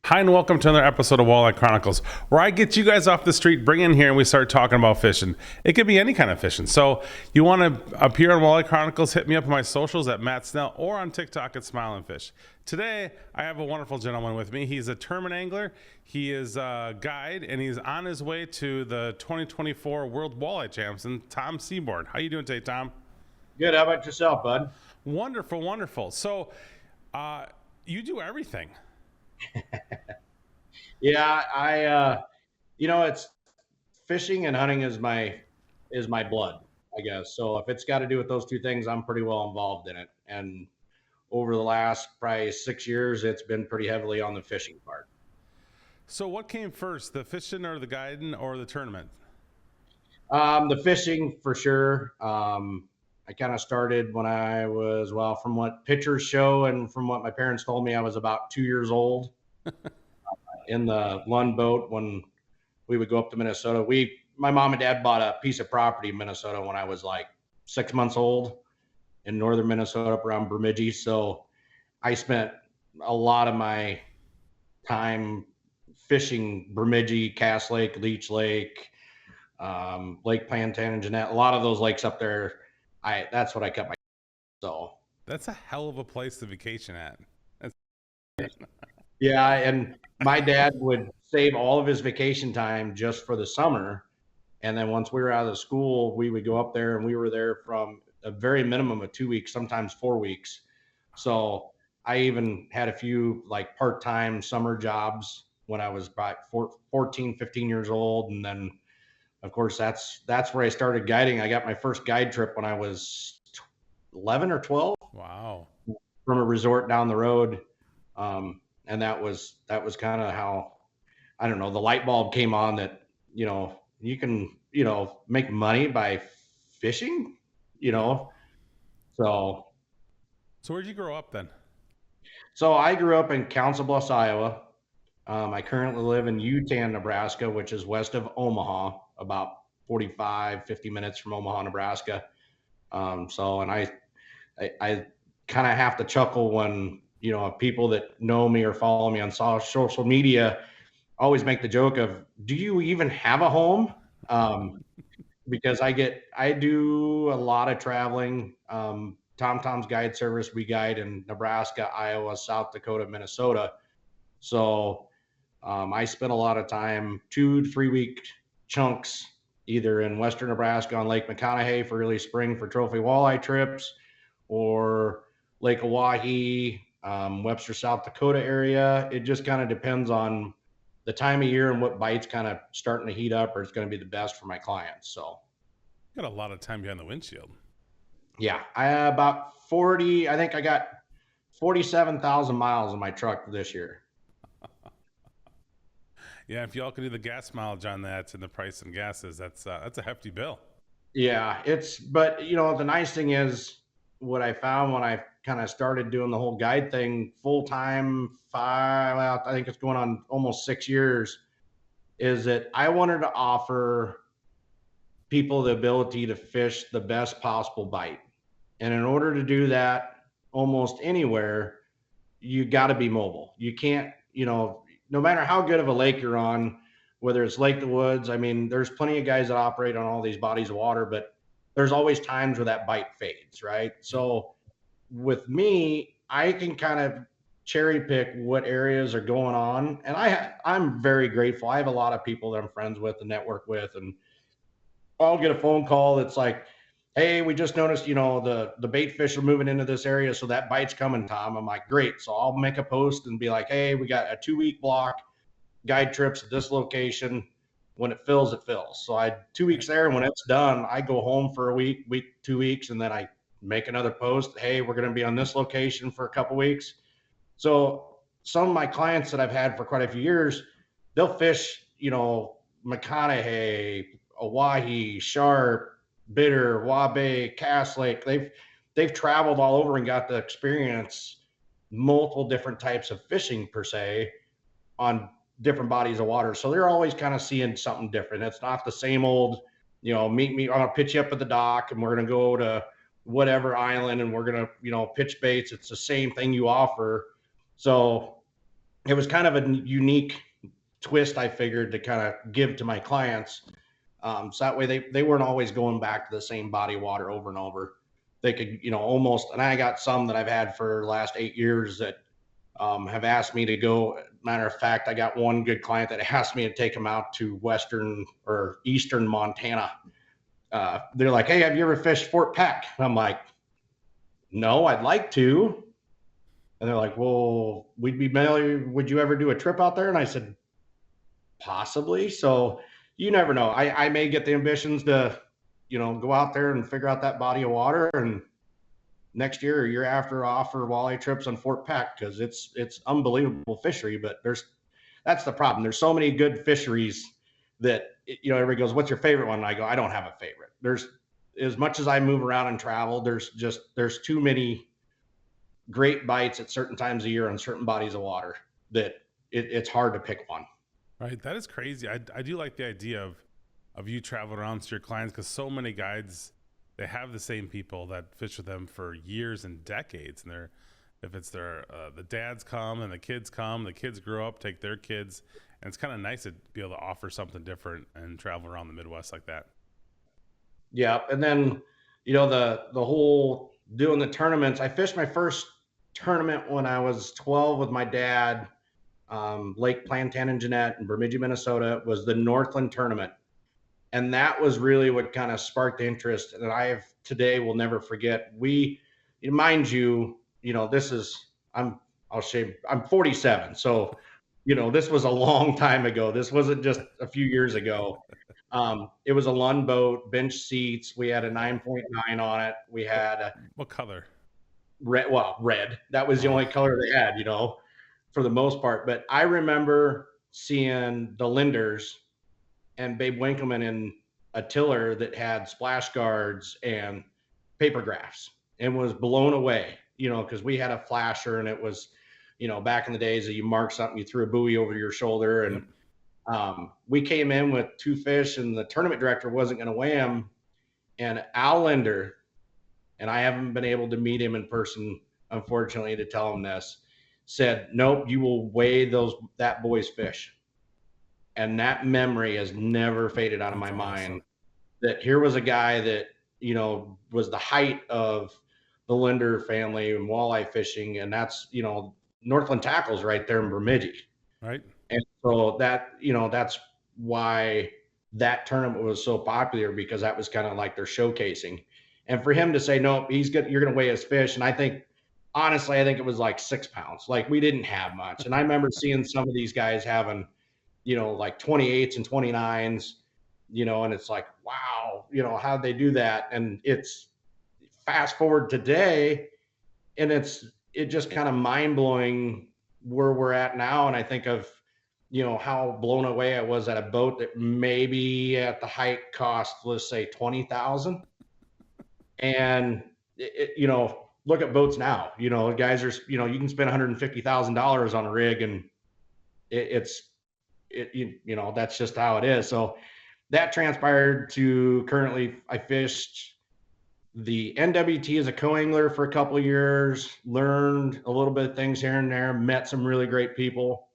Hi, and welcome to another episode of Walleye Chronicles, where I get you guys off the street, bring in here, and we start talking about fishing. It could be any kind of fishing. So you want to appear on Walleye Chronicles, hit me up on my socials at Matt Snell or on TikTok at Smile and Fish. Today, I have a wonderful gentleman with me. He's a tournament angler. He is a guide, and he's on his way to the 2024 World Walleye Champion, Tom Sieburg. How you doing today, Tom? Good. How about yourself, bud? Wonderful, wonderful. So you do everything. Yeah, it's fishing and hunting is my blood, I guess. So if it's got to do with those two things, I'm pretty well involved in it. And over the last probably 6 years, it's been pretty heavily on the fishing part. So what came first, the fishing or the guiding or the tournament? The fishing for sure. I kind of started when I was, from what pictures show and from what my parents told me, I was about 2 years old in the Lund boat when we would go up to Minnesota. My mom and dad bought a piece of property in Minnesota when I was like 6 months old in northern Minnesota up around Bemidji. So I spent a lot of my time fishing Bemidji, Cass Lake, Leech Lake, Lake Plantain, Jeanette. A lot of those lakes up there. That's what I kept my. So that's a hell of a place to vacation at. Yeah, and my dad would save all of his vacation time just for the summer, and then once we were out of school, we would go up there, and we were there from a very minimum of 2 weeks, sometimes 4 weeks. So I even had a few like part-time summer jobs when I was about 14, 15 years old, and then of course that's where I started guiding. I got my first guide trip when I was 11 or 12. Wow. From a resort down the road. And that was kind of how, I don't know, the light bulb came on that, you can, make money by fishing, So where'd you grow up then? So I grew up in Council Bluffs, Iowa. I currently live in Utan, Nebraska, which is west of Omaha, about 45, 50 minutes from Omaha, Nebraska. And I kind of have to chuckle when, people that know me or follow me on social media always make the joke of, do you even have a home? Because I do a lot of traveling. Tom's Guide Service, we guide in Nebraska, Iowa, South Dakota, Minnesota. So I spent a lot of time, 2 to 3 week chunks, either in Western Nebraska on Lake McConaughey for early spring for trophy walleye trips, or Lake Oahe, Webster, South Dakota area. It just kind of depends on the time of year and what bite's kind of starting to heat up or it's going to be the best for my clients. So you got a lot of time behind the windshield. Yeah, I think I got 47,000 miles in my truck this year. Yeah, if y'all can do the gas mileage on that and the price in gases, that's a hefty bill. Yeah, but the nice thing is what I found when I kind of started doing the whole guide thing full time, I think it's going on almost 6 years, is that I wanted to offer people the ability to fish the best possible bite. And in order to do that almost anywhere, you got to be mobile. You can't, no matter how good of a lake you're on, whether it's Lake the Woods, I mean, there's plenty of guys that operate on all these bodies of water, but there's always times where that bite fades, right? So with me, I can kind of cherry pick what areas are going on. And I'm very grateful. I have a lot of people that I'm friends with and network with, and I'll get a phone call that's like, hey, we just noticed, the bait fish are moving into this area, so that bite's coming, Tom. I'm like, great. So I'll make a post and be like, hey, we got a 2-week block, guide trips at this location. When it fills, it fills. So I 2 weeks there, and when it's done, I go home for a week, 2 weeks, and then I make another post. Hey, we're going to be on this location for a couple weeks. So some of my clients that I've had for quite a few years, they'll fish, McConaughey, Oahe, Sharp, Bitter, Wabe, Cass Lake. They've traveled all over and got to experience multiple different types of fishing per se on different bodies of water. So they're always kind of seeing something different. It's not the same old, meet me, I'm gonna pitch you up at the dock and we're gonna go to whatever island and we're gonna, pitch baits. It's the same thing you offer. So it was kind of a unique twist I figured to kind of give to my clients. So that way they weren't always going back to the same body of water over and over. They could, almost, and I got some that I've had for the last 8 years that have asked me to go. Matter of fact, I got one good client that asked me to take them out to western or eastern Montana. They're like, "Hey, have you ever fished Fort Peck?" And I'm like, "No, I'd like to." And they're like, "Well, would you ever do a trip out there?" And I said, "Possibly." So you never know. I may get the ambitions to, go out there and figure out that body of water, and next year or year after offer walleye trips on Fort Peck, because it's unbelievable fishery. But that's the problem. There's so many good fisheries that everybody goes, "What's your favorite one?" And I go, "I don't have a favorite." There's, as much as I move around and travel, there's too many great bites at certain times of year on certain bodies of water that it's hard to pick one. Right. That is crazy. I do like the idea of you traveling around to your clients, because so many guides, they have the same people that fish with them for years and decades. And if it's the dads come and the kids grow up, take their kids. And it's kind of nice to be able to offer something different and travel around the Midwest like that. Yeah. And then, the whole doing the tournaments, I fished my first tournament when I was 12 with my dad. Lake Plantagenet in Bemidji, Minnesota, was the Northland tournament. And that was really what kind of sparked the interest. And today will never forget. Mind you, this is, I'm 47. So, this was a long time ago. This wasn't just a few years ago. It was a Lund boat, bench seats. We had a 9.9 on it. We had what color? Red. Well, red. That was the only color they had, for the most part. But I remember seeing the Linders and Babe Winkleman in a tiller that had splash guards and paper graphs, and was blown away, because we had a flasher, and it was, back in the days that you mark something, you threw a buoy over your shoulder. And we came in with 2 fish, and the tournament director wasn't going to weigh them. And Al Linder, and I haven't been able to meet him in person, unfortunately, to tell him this, said, "Nope, you will weigh that boy's fish." And that memory has never faded out of my mind. That here was a guy that, was the height of the Linder family and walleye fishing. And that's, Northland Tackle's right there in Bemidji. Right. And so that's why that tournament was so popular, because that was kind of like their showcasing. And for him to say, "No, you're going to weigh his fish." And honestly, I think it was like 6 pounds. Like, we didn't have much. And I remember seeing some of these guys having, like 28s and 29s, and it's like, wow, how'd they do that? And it's fast forward today, and it just kind of mind blowing where we're at now. And I think of, how blown away I was at a boat that maybe at the height cost, let's say 20,000. And look at boats now, guys are, you can spend $150,000 on a rig, and that's just how it is. So that transpired to currently I fished the NWT as a co-angler for a couple of years, learned a little bit of things here and there, met some really great people,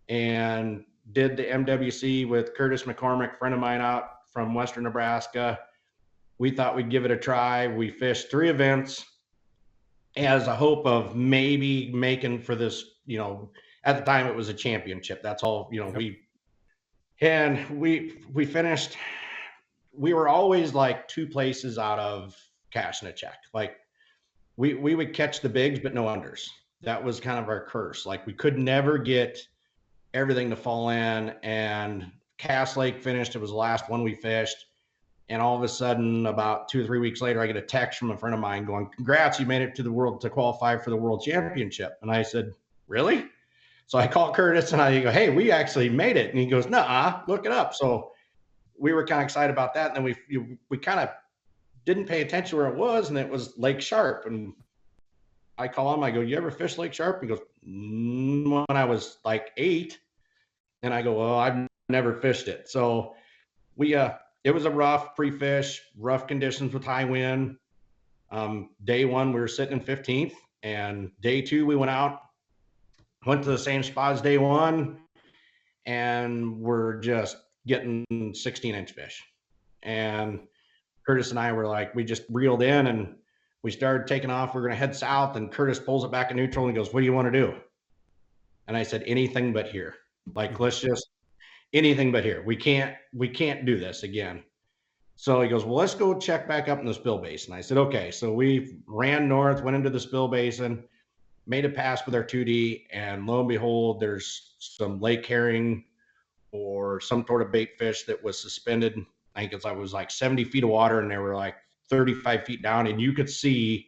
and did the MWC with Curtis McCormick, friend of mine out from Western Nebraska. We thought we'd give it a try. We fished 3 events as a hope of maybe making for this, at the time it was a championship. That's all, Yep. we finished. We were always like 2 places out of cashing a check. Like, we would catch the bigs, but no unders. That was kind of our curse. Like, we could never get everything to fall in. And Cass Lake finished. It was the last one we fished. And all of a sudden, about 2 or 3 weeks later, I get a text from a friend of mine going, "Congrats, you made it to qualify for the World Championship." And I said, "Really?" So I called Curtis and I go, "Hey, we actually made it." And he goes, "Nuh-uh, look it up." So we were kind of excited about that. And then we kind of didn't pay attention where it was, and it was Lake Sharp. And I call him, I go, "You ever fish Lake Sharp?" He goes, when I was like 8. And I go, "Well, I've never fished it." So it was a rough pre-fish, rough conditions with high wind. Day 1, we were sitting in 15th, and day 2, we went out. Went to the same spot as day one, and we're just getting 16-inch fish. And Curtis and I were like, we just reeled in and we started taking off. We're going to head south, and Curtis pulls it back in neutral and he goes, "What do you want to do?" And I said, "Anything but here. Like, let's just anything but here. We can't do this again." So he goes, "Well, let's go check back up in the spill basin." I said, "Okay." So we ran north, went into the spill basin, made a pass with our 2D, and lo and behold, there's some lake herring or some sort of bait fish that was suspended. I think it was like 70 feet of water, and they were like 35 feet down, and you could see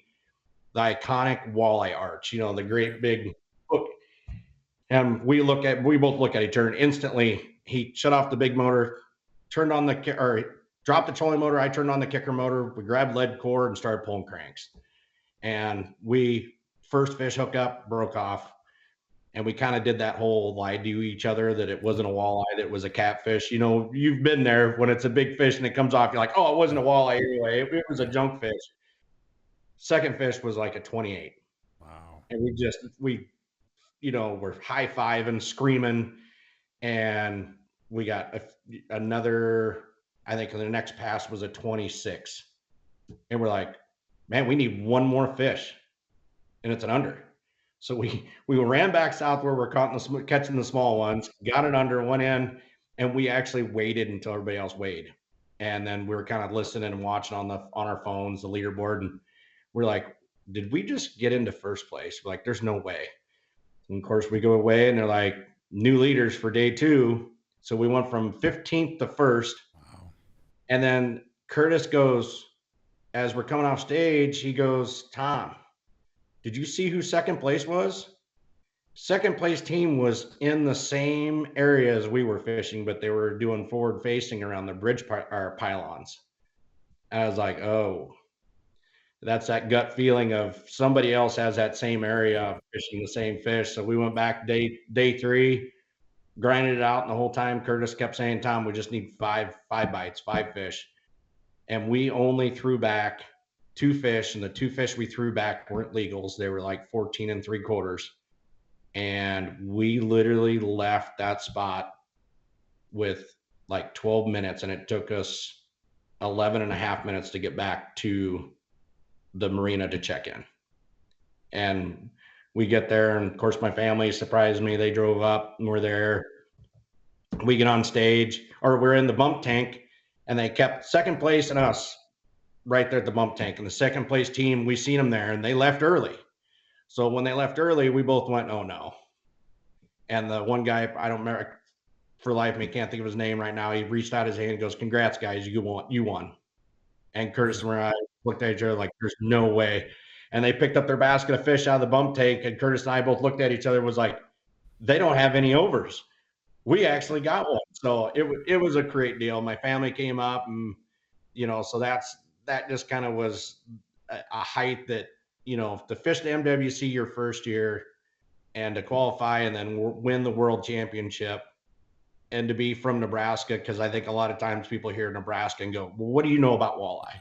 the iconic walleye arch, the great big hook. And we both look at each other, and instantly he shut off the big motor, turned on dropped the trolling motor. I turned on the kicker motor. We grabbed lead cord and started pulling cranks. And first fish hook up, broke off. And we kind of did that whole lie to each other that it wasn't a walleye, that it was a catfish. You've been there when it's a big fish and it comes off. You're like, "Oh, it wasn't a walleye anyway. It was a junk fish." Second fish was like a 28. Wow. And we're high-fiving, screaming. And we got another, I think the next pass was a 26. And we're like, "Man, we need one more fish." And it's an under. So we ran back south where we're catching the small ones, got it under, went in, and we actually waited until everybody else weighed. And then we were kind of listening and watching on our phones, the leaderboard, and we're like, "Did we just get into first place?" We're like, "There's no way." And of course, we go away, and they're like, "New leaders for day two." So we went from 15th to first. Wow. And then Curtis goes, as we're coming off stage, he goes, "Tom, did you see who second place was?" Second place team was in the same area as we were fishing, but they were doing forward facing around the bridge pylons. I was like, "Oh, that's that gut feeling of somebody else has that same area fishing the same fish." So we went back day three, grinded it out, and the whole time Curtis kept saying, "Tom, we just need five bites, 5 fish." And we only threw back 2 fish, and the 2 fish we threw back weren't legals. They were like 14 3/4. And we literally left that spot with like 12 minutes, and it took us 11 and a half minutes to get back to the marina to check in. And we get there, and of course my family surprised me. They drove up and we're there. We get on stage, or we're in the bump tank, and they kept second place and us right there at the bump tank. And the second place team, we seen them there, and they left early. So when they left early, we both went, "Oh no." And the one guy, I don't remember for life of me, can't think of his name right now. He reached out his hand and goes, "Congrats, guys, you won." And Curtis and I looked at each other like, "There's no way." And they picked up their basket of fish out of the bump tank, and Curtis and I both looked at each other and was like, "They don't have any overs." We actually got one. So it was a great deal. My family came up, and so that just kind of was a height that, to fish the MWC your first year and to qualify and then win the world championship, and to be from Nebraska, because I think a lot of times people hear Nebraska and go, "Well, what do you know about walleye?"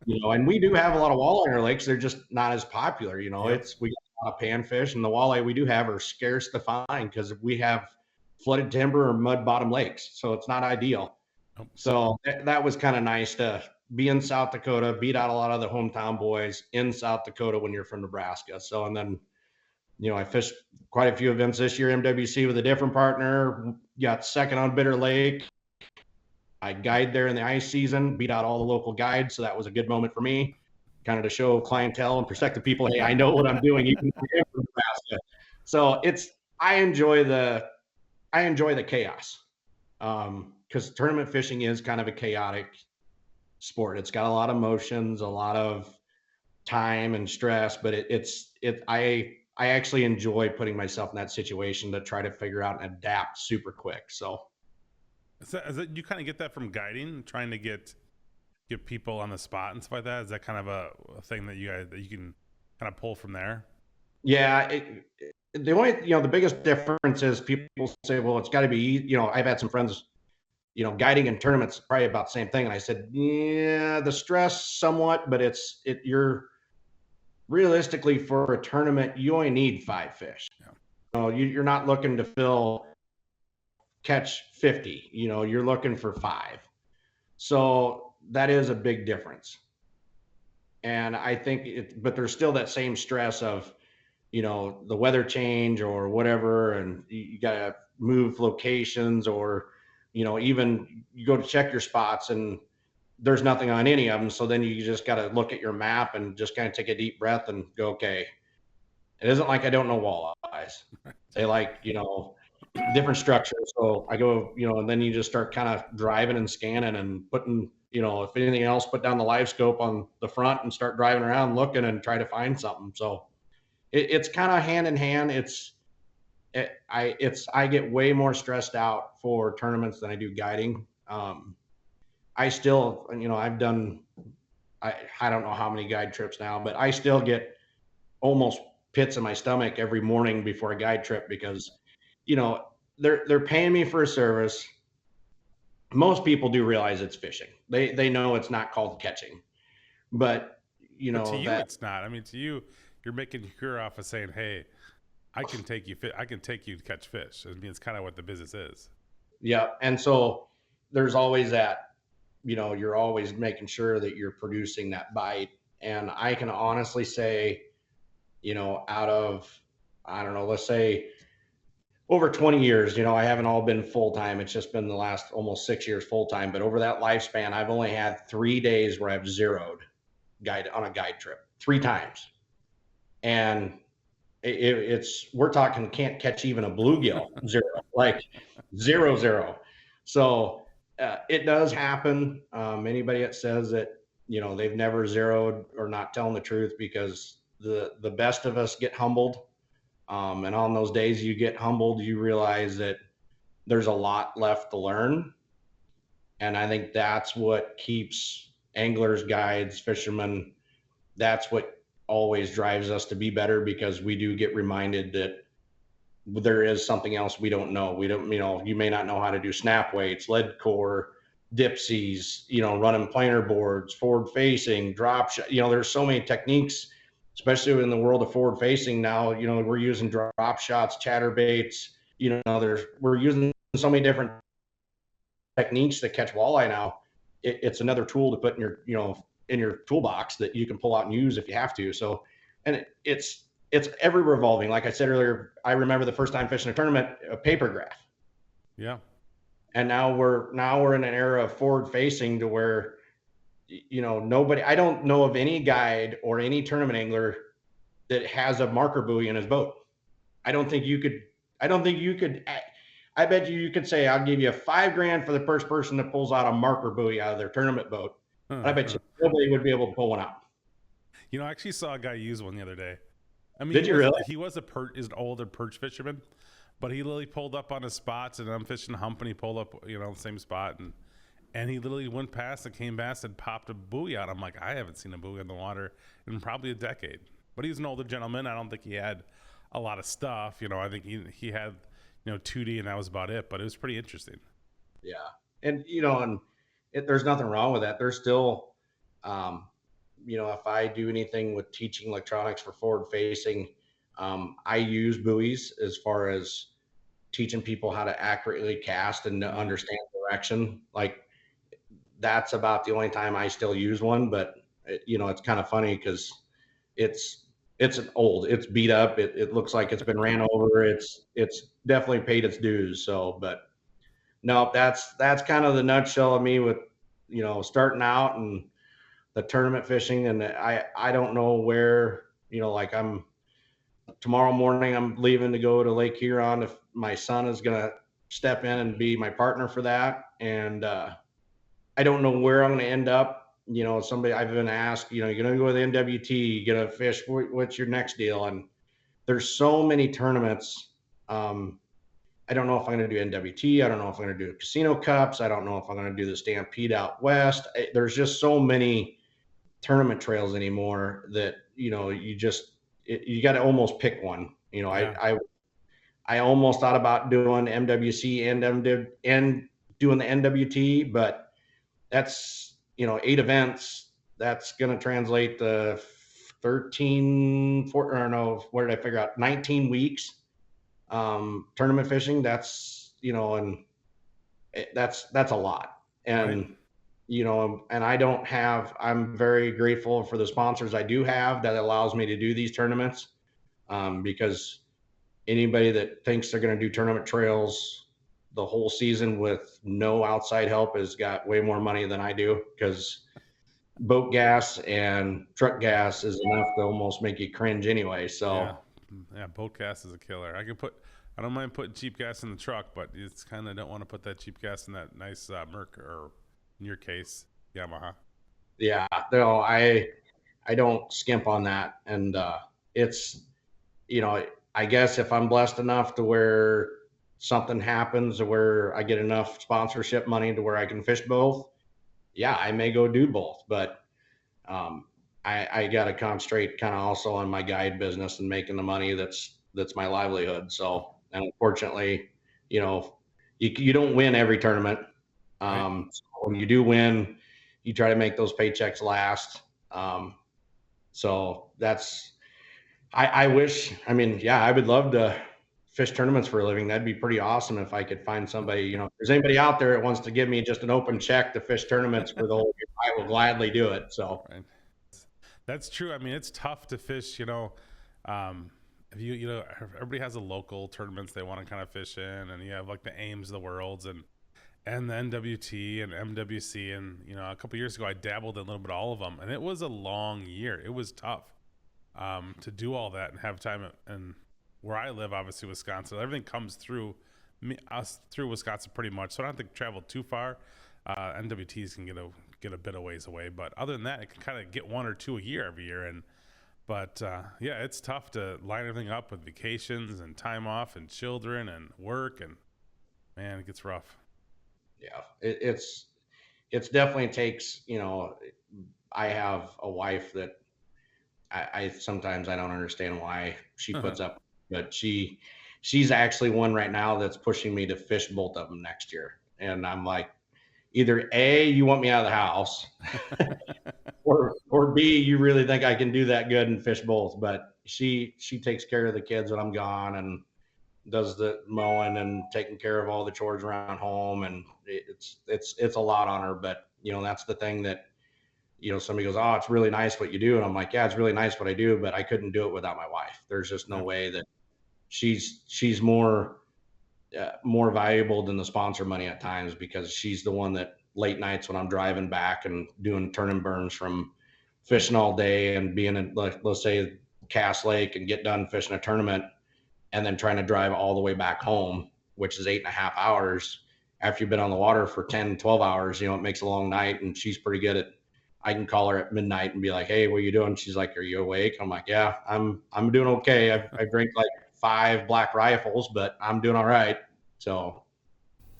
And we do have a lot of walleye in our lakes. They're just not as popular. Yep. We got a lot of panfish, and the walleye we do have are scarce to find because we have flooded timber or mud bottom lakes. So it's not ideal. Nope. So that was kind of nice to be in South Dakota, beat out a lot of the hometown boys in South Dakota when you're from Nebraska. So, and then, I fished quite a few events this year, MWC with a different partner, got second on Bitter Lake. I guide there in the ice season, beat out all the local guides. So that was a good moment for me, kind of to show clientele and prospective people, "Hey, I know what I'm doing, even if I'm from Nebraska." So I enjoy the chaos. Because tournament fishing is kind of a chaotic sport. It's got a lot of emotions, a lot of time and stress, but I actually enjoy putting myself in that situation to try to figure out and adapt super quick. So you kind of get that from guiding, trying to get people on the spot and stuff like that? Is that kind of a thing that you can kind of pull from there? Yeah. The biggest difference is people say, "Well, it's got to be," I've had some friends, guiding in tournaments, probably about the same thing. And I said, "Yeah, the stress somewhat, but you're realistically for a tournament, you only need 5 fish." Yeah. you're not looking to catch 50, you're looking for 5. So that is a big difference. And I think but there's still that same stress of, the weather change or whatever, and you got to move locations, or, even you go to check your spots and there's nothing on any of them. So then you just got to look at your map and just kind of take a deep breath and go, okay, it isn't like I don't know walleyes. They like, different structures. So I go, and then you just start kind of driving and scanning and putting, if anything else, put down the live scope on the front and start driving around looking and try to find something. So it's kind of hand in hand. I get way more stressed out for tournaments than I do guiding. I still, I've done, I don't know how many guide trips now, but I still get almost pits in my stomach every morning before a guide trip because, they're paying me for a service. Most people do realize it's fishing. They know it's not called catching, but But to you, it's not. I mean, to you, you're making your career off of saying, "Hey, I can take you to catch fish." I mean, it's kind of what the business is. Yeah, and so there's always that. You're always making sure that you're producing that bite. And I can honestly say, out of, I don't know, let's say over 20 years, I haven't all been full-time. It's just been the last almost 6 years full-time. But over that lifespan, I've only had 3 days where I've zeroed on a guide trip 3 times. And we're talking can't catch even a bluegill, zero, like 0. So it does happen. Anybody that says that, they've never zeroed or not telling the truth, because the best of us get humbled. And on those days you get humbled, you realize that there's a lot left to learn. And I think that's what keeps anglers, guides, fishermen, that's what always drives us to be better, because we do get reminded that there is something else we don't know. We don't, you may not know how to do snap weights, lead core, dipsies, running planer boards, forward facing, drop shot. There's so many techniques, especially in the world of forward facing now. We're using drop shots, chatterbaits. We're using so many different techniques to catch walleye now. It's another tool to put in your toolbox that you can pull out and use if you have to. So, and it's ever revolving. Like I said earlier, I remember the first time fishing a tournament, a paper graph. Yeah. And now we're in an era of forward facing to where, I don't know of any guide or any tournament angler that has a marker buoy in his boat. I bet you could say, I'll give you $5,000 for the first person that pulls out a marker buoy out of their tournament boat. I bet you nobody would be able to pull one out. I actually saw a guy use one the other day. I mean, did you really? He was an older perch fisherman, but he literally pulled up on his spots, and I'm fishing hump, and he pulled up, the same spot, and he literally went past and came past and popped a buoy out. I'm like, I haven't seen a buoy in the water in probably a decade. But he's an older gentleman. I don't think he had a lot of stuff. I think he had 2D, and that was about it. But it was pretty interesting. Yeah, and there's nothing wrong with that. There's still, if I do anything with teaching electronics for forward facing, I use buoys as far as teaching people how to accurately cast and to understand direction. Like, that's about the only time I still use one. But it's kind of funny because it's it's beat up. It looks like it's been ran over. It's definitely paid its dues. So, but no, that's kind of the nutshell of me with, starting out and the tournament fishing. And I don't know where, like tomorrow morning, I'm leaving to go to Lake Huron. If my son is going to step in and be my partner for that. And I don't know where I'm going to end up. Somebody I've been asked, you're going to go to the NWT, you're going to fish, what's your next deal? And there's so many tournaments. I don't know if I'm going to do NWT. I don't know if I'm going to do Casino Cups. I don't know if I'm going to do the Stampede out west. There's just so many tournament trails anymore that, you got to almost pick one. Yeah. I almost thought about doing MWC and doing the NWT, but that's, 8 events. That's going to translate to 13, 14, or no, what did I figure out? 19 weeks. Tournament fishing, that's, and that's a lot. Right. And, and I'm very grateful for the sponsors I do have that allows me to do these tournaments. Because anybody that thinks they're going to do tournament trails the whole season with no outside help has got way more money than I do, because boat gas and truck gas is enough to almost make you cringe anyway. Yeah. So Yeah. Boat gas is a killer. I don't mind putting cheap gas in the truck, but it's kind of don't want to put that cheap gas in that nice Merc, or in your case, Yamaha. yeah, no, I don't skimp on that. And it's, you know, I guess if I'm blessed enough to where something happens to where I get enough sponsorship money to where I can fish both, yeah, I may go do both. But um, I got to concentrate kind of also on my guide business and making the money that's my livelihood. So, and unfortunately, you know, you don't win every tournament. Right. So when you do win, you try to make those paychecks last. So that's, I wish, I mean, yeah, I would love to fish tournaments for a living. That'd be pretty awesome if I could find somebody, if there's anybody out there that wants to give me just an open check to fish tournaments for the whole year, I will gladly do it. So, Right. That's true. I mean, it's tough to fish, if everybody has a local tournaments they want to kind of fish in, and you have like the Ames of the worlds and the NWT and MWC. And, a couple years ago, I dabbled in a little bit of all of them, and it was a long year. It was tough to do all that and have time. And where I live, obviously, Wisconsin, everything comes through us through Wisconsin pretty much. So I don't have to travel too far. NWTs can get a bit of ways away, but other than that, it can kind of get one or two a year every year. But yeah, it's tough to line everything up with vacations and time off and children and work, and man, it gets rough. yeah, it's definitely takes, I have a wife that I sometimes I don't understand why she puts up, but she's actually one right now that's pushing me to fish both of them next year. And I'm like, either A, you want me out of the house, or B, you really think I can do that good and fish both. But she takes care of the kids when I'm gone, and does the mowing and taking care of all the chores around home, and it's a lot on her. But that's the thing that, somebody goes, oh, it's really nice what you do, and I'm like, yeah, it's really nice what I do, but I couldn't do it without my wife. There's just no Yeah. way that she's more valuable than the sponsor money at times, because she's the one that late nights when I'm driving back and doing turn and burns from fishing all day and being in, like, let's say, Cass Lake, and get done fishing a tournament, and then trying to drive all the way back home, which is 8.5 hours. After you've been on the water for 10, 12 hours, it makes a long night. And she's pretty good at, I can call her at midnight and be like, hey, what are you doing? She's like, are you awake? I'm like, yeah, I'm doing okay. I drank like 5 Black Rifles, but I'm doing all right. So,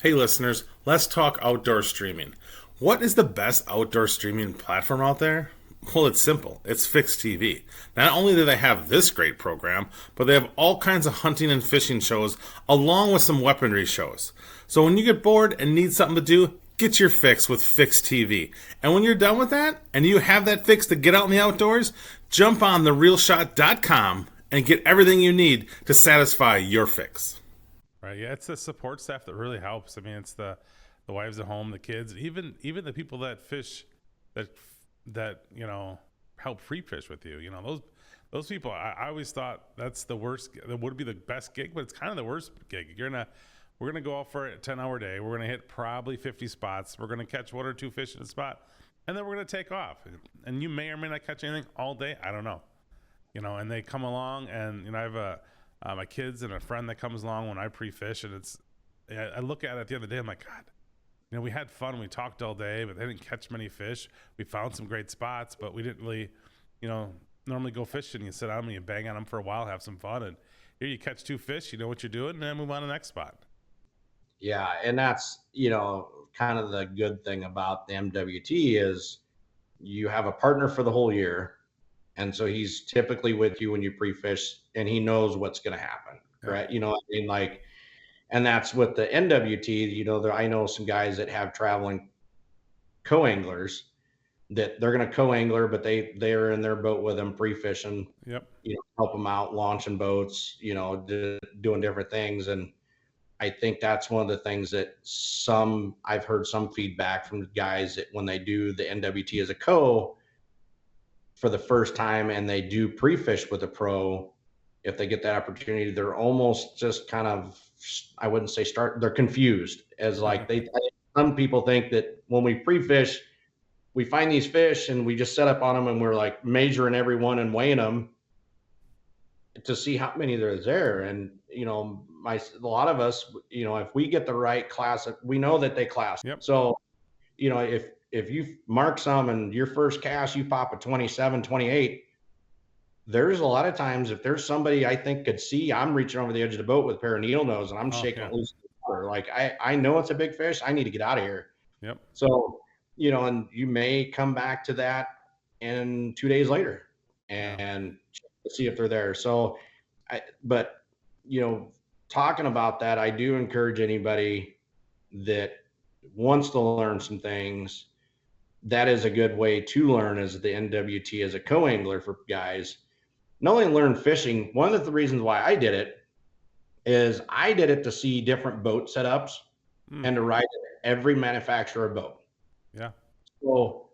Hey listeners, let's talk outdoor streaming. What is the best outdoor streaming platform out there? Well, it's simple. It's Fix TV. Not only do they have this great program, but they have all kinds of hunting and fishing shows along with some weaponry shows. So when you get bored and need something to do, get your fix with Fix TV. And when you're done with that and you have that fix to get out in the outdoors, jump on therealshot.com and get everything you need to satisfy your fix. Right. Yeah, it's the support staff that really helps. I mean, it's the wives at home, the kids, even the people that fish, that help free fish with you. Those people. I always thought that's the worst. That would be the best gig, but it's kind of the worst gig. We're gonna go out for a 10-hour day. We're gonna hit probably 50 spots. We're gonna catch 1 or 2 fish in a spot, and then we're gonna take off. And you may or may not catch anything all day. I don't know. And they come along, and I have my kids and a friend that comes along when I pre-fish, and I look at it at the end of the day, I'm like, God, we had fun, we talked all day, but they didn't catch many fish. We found some great spots, but we didn't really, normally go fishing. You sit down and you bang on them for a while, have some fun, and here you catch 2 fish, you know what you're doing, and then move on to the next spot. yeah, and that's, kind of the good thing about the MWT is you have a partner for the whole year. And so he's typically with you when you pre-fish, and he knows what's going to happen. Right. Like, and that's with the NWT, I know some guys that have traveling co-anglers that they're going to co-angler, but they're in their boat with them pre-fishing, Yep. help them out, launching boats, doing different things. And I think that's one of the things that I've heard some feedback from guys that when they do the NWT as a co for the first time and they do pre-fish with a pro, if they get that opportunity, they're almost just kind of, I wouldn't say they're confused as like some people think that when we pre-fish, we find these fish and we just set up on them and we're like measuring every one and weighing them to see how many there's there. And, a lot of us, if we get the right class, we know that they class. Yep. So, if you mark some and your first cast, you pop a 27, 28, there's a lot of times if there's somebody I think could see, I'm reaching over the edge of the boat with a pair of needle nose and I'm shaking it loose. Like I know it's a big fish. I need to get out of here. Yep. So, and you may come back to that in 2 days later and see if they're there. So, talking about that, I do encourage anybody that wants to learn some things. That is a good way to learn as the NWT as a co-angler for guys. Not only learn fishing, one of the reasons why I did it is I did it to see different boat setups and to ride every manufacturer boat. Yeah. So,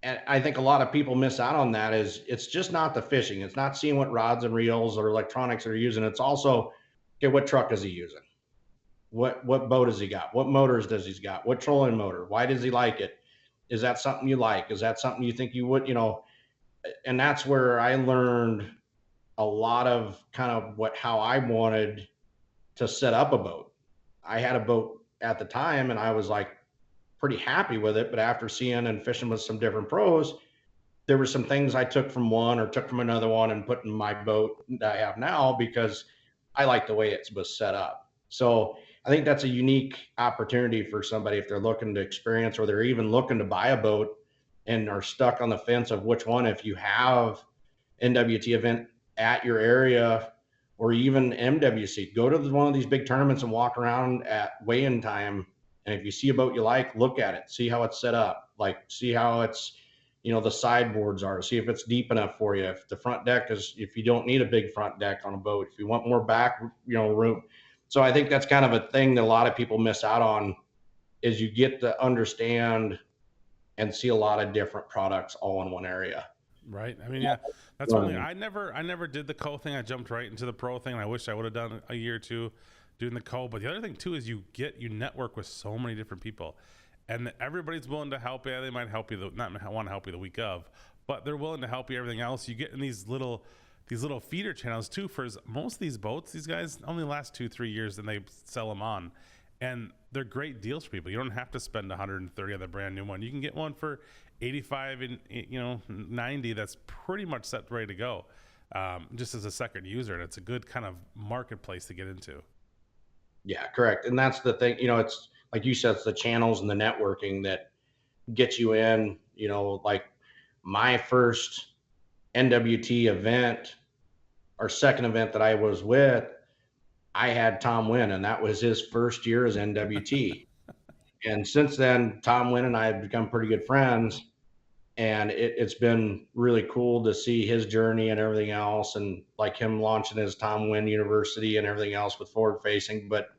and I think a lot of people miss out on that is it's just not the fishing. It's not seeing what rods and reels or electronics they're using. It's also, okay, what truck is he using? What boat has he got? What motors does he's got? What trolling motor? Why does he like it? Is that something you like? Is that something you think you would, and that's where I learned a lot of kind of how I wanted to set up a boat. I had a boat at the time and I was like pretty happy with it. But after seeing and fishing with some different pros, there were some things I took from one or took from another one and put in my boat that I have now because I like the way it was set up. So I think that's a unique opportunity for somebody if they're looking to experience or they're even looking to buy a boat and are stuck on the fence of which one. If you have NWT event at your area or even MWC, go to one of these big tournaments and walk around at weigh-in time. And if you see a boat you like, look at it, see how it's set up, like see how it's, the sideboards are, see if it's deep enough for you. If the front deck if you don't need a big front deck on a boat, if you want more back, room. So I think that's kind of a thing that a lot of people miss out on is you get to understand and see a lot of different products all in one area. Right. I mean, yeah, that's one thing. I never did the co thing. I jumped right into the pro thing. And I wish I would have done a year or two doing the co. But the other thing too is you network with so many different people, and everybody's willing to help you. They might help you, not want to help you the week of, but they're willing to help you. Everything else you get in these little feeder channels too. For most of these boats, these guys only last 2-3 years, and they sell them on, and they're great deals for people. You don't have to spend 130 on the brand new one. You can get one for 85 and 90. That's pretty much set ready to go, just as a second user, and it's a good kind of marketplace to get into. Yeah, correct. And that's the thing. It's like you said, it's the channels and the networking that get you in. Like my first NWT event or second event that I was with, I had Tom Wynn, and that was his first year as NWT. And since then, Tom Wynn and I have become pretty good friends, and it's been really cool to see his journey and everything else, and like him launching his Tom Wynn University and everything else with forward facing. But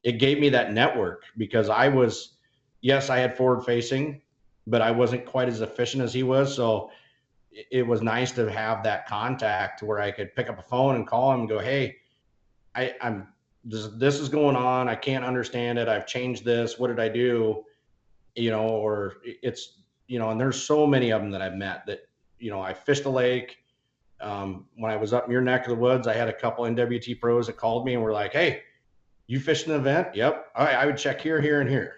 it gave me that network because I had forward facing, but I wasn't quite as efficient as he was. So it was nice to have that contact where I could pick up a phone and call him and go, hey, this is going on. I can't understand it. I've changed this. What did I do? Or it's, and there's so many of them that I've met that, I fished a lake. When I was up in your neck of the woods, I had a couple NWT pros that called me and were like, hey, you fished an event? Yep. All right. I would check here, here, and here,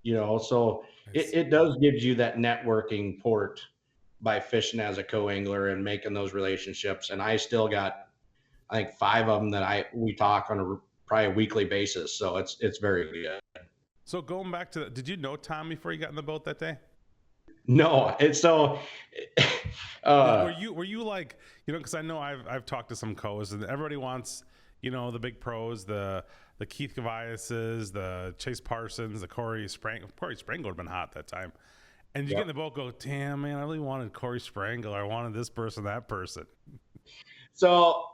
so it does give you that networking port by fishing as a co-angler and making those relationships. And I still got, I think 5 of them that we talk on probably a weekly basis. So it's very good. So going back to did you know Tom before you got in the boat that day? No. It's so, were you like, cause I know I've talked to some co's and everybody wants, the big pros, the Keith Gaviases, the Chase Parsons, the Corey Sprang would have been hot that time. And you get in the boat, go, damn, man, I really wanted Corey Sprangel. I wanted this person, that person. So